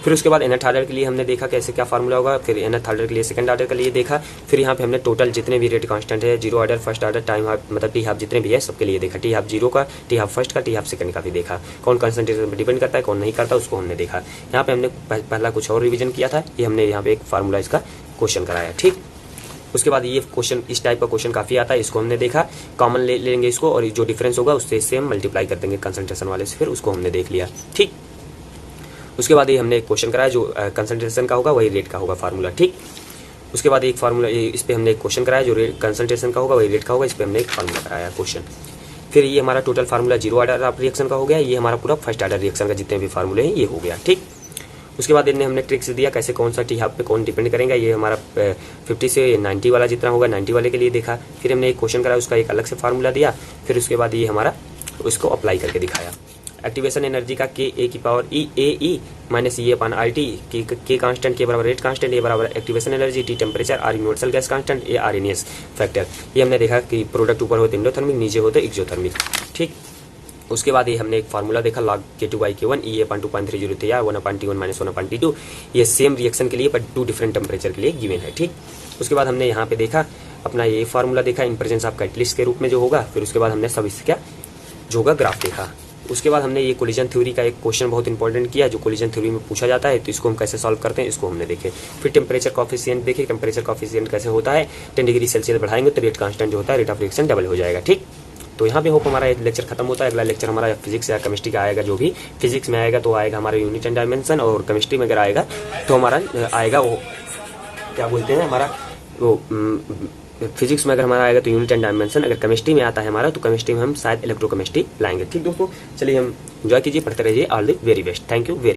फिर उसके बाद nth ऑर्डर के लिए हमने देखा कैसे क्या फार्मूला होगा, फिर nth ऑर्डर के लिए सेकंड ऑर्डर के लिए देखा, फिर यहाँ पे हमने टोटल जितने भी रेट कांस्टेंट है, zero order, first order, time half, मतलब टी हाफ जितने भी है सबके लिए देखा, टी हाफ जीरो का, टी हाफ फर्स्ट का, टी हाफ सेकंड का भी देखा, कौन कंसंट्रेशन पर डिपेंड करता है कौन नहीं करता उसको हमने देखा। यहाँ पे हमने पहला कुछ और रिविजन किया था, ये हमने यहाँ पे एक फार्मूला इसका क्वेश्चन कराया, ठीक। उसके बाद ये क्वेश्चन, इस टाइप का क्वेश्चन काफी आता है, इसको हमने देखा, कॉमन ले लेंगे इसको, और जो डिफरेंस होगा उससे हम मल्टीप्लाई कर देंगे कंसंट्रेशन वाले से, फिर उसको हमने देख लिया, ठीक। उसके बाद ये हमने एक क्वेश्चन कराया, जो कंसंट्रेशन का होगा वही रेट का होगा फार्मूला, ठीक। उसके बाद एक फार्मूला, इस पे हमने एक क्वेश्चन कराया, जो कंसंट्रेशन का होगा वही रेट का होगा, इस पे हमने एक फार्मूला कराया क्वेश्चन। फिर ये हमारा total formula zero order of reaction का हो गया, ये हमारा पूरा फर्स्ट ऑर्डर रिएक्शन का जितने भी फार्मूले हैं ये हो गया, ठीक। उसके बाद इन्हें हमने ट्रिक्स दिया कैसे कौन सा टी हाफ पे कौन डिपेंड करेगा, ये हमारा 50 से 90 वाला जितना होगा 90 वाले के लिए देखा, फिर हमने एक क्वेश्चन कराया उसका एक अलग से फार्मूला दिया, फिर उसके बाद ये हमारा उसको अप्लाई करके दिखाया। एक्टिवेशन एनर्जी का के ए की power E A E minus E upon R T, K constant, K बराबर रेट कांस्टेंट, ए बराबर activation energy, T temperature, R universal gas constant, A Arrhenius factor. ये हमने देखा कि product ऊपर होते इंडोथर्मिक, नीचे होते एक्सोथर्मिक, ठीक। उसके बाद ये हमने एक फार्मूला देखा log K2/K1 E अपन 2.30 थे या 1/T1 माइनस 1/T2, ये सेम रिएक्शन के लिए पर 2 डिफरेंट टेम्परेचर के लिए गिवन है, ठीक। उसके बाद हमने यहाँ पे देखा अपना ये फार्मूला देखा इन प्रेजेंस ऑफ कैटलिस्ट के रूप में जो होगा, फिर उसके बाद हमने सब इसका जो होगा ग्राफ देखा। उसके बाद हमने ये कोलिजन थ्योरी का एक क्वेश्चन बहुत इंपॉर्टेंट किया, जो कोलिजन थ्योरी में पूछा जाता है, तो इसको हम कैसे सॉल्व करते हैं इसको हमने देखे। फिर टेम्परेचर कॉफिशिएंट देखे, टेम्परेचर कॉफिशिएंट कैसे होता है, 10 डिग्री सेल्सियस बढ़ाएंगे तो रेट कांस्टेंट जो होता है, रेट ऑफ रिएक्शन डबल हो जाएगा, ठीक। तो यहाँ पे होप हमारा लेक्चर खत्म होता है। अगला लेक्चर हमारा फिजिक्स या केमिस्ट्री का आएगा, जो भी फिजिक्स में आएगा तो आएगा हमारा यूनिट एंड डायमेंशन, और केमिस्ट्री में अगर आएगा तो हमारा आएगा वो क्या बोलते हैं हमारा वो फिजिक्स में अगर हमारा आएगा तो यूनिट एंड डायमेंशन, अगर केमिस्ट्री में आता है हमारा तो केमिस्ट्री में हम शायद इलेक्ट्रोकेमिस्ट्री लाएंगे, ठीक दोस्तों। चलिए हम एंजॉय कीजिए, पढ़ते रहिए, all the very best, thank you very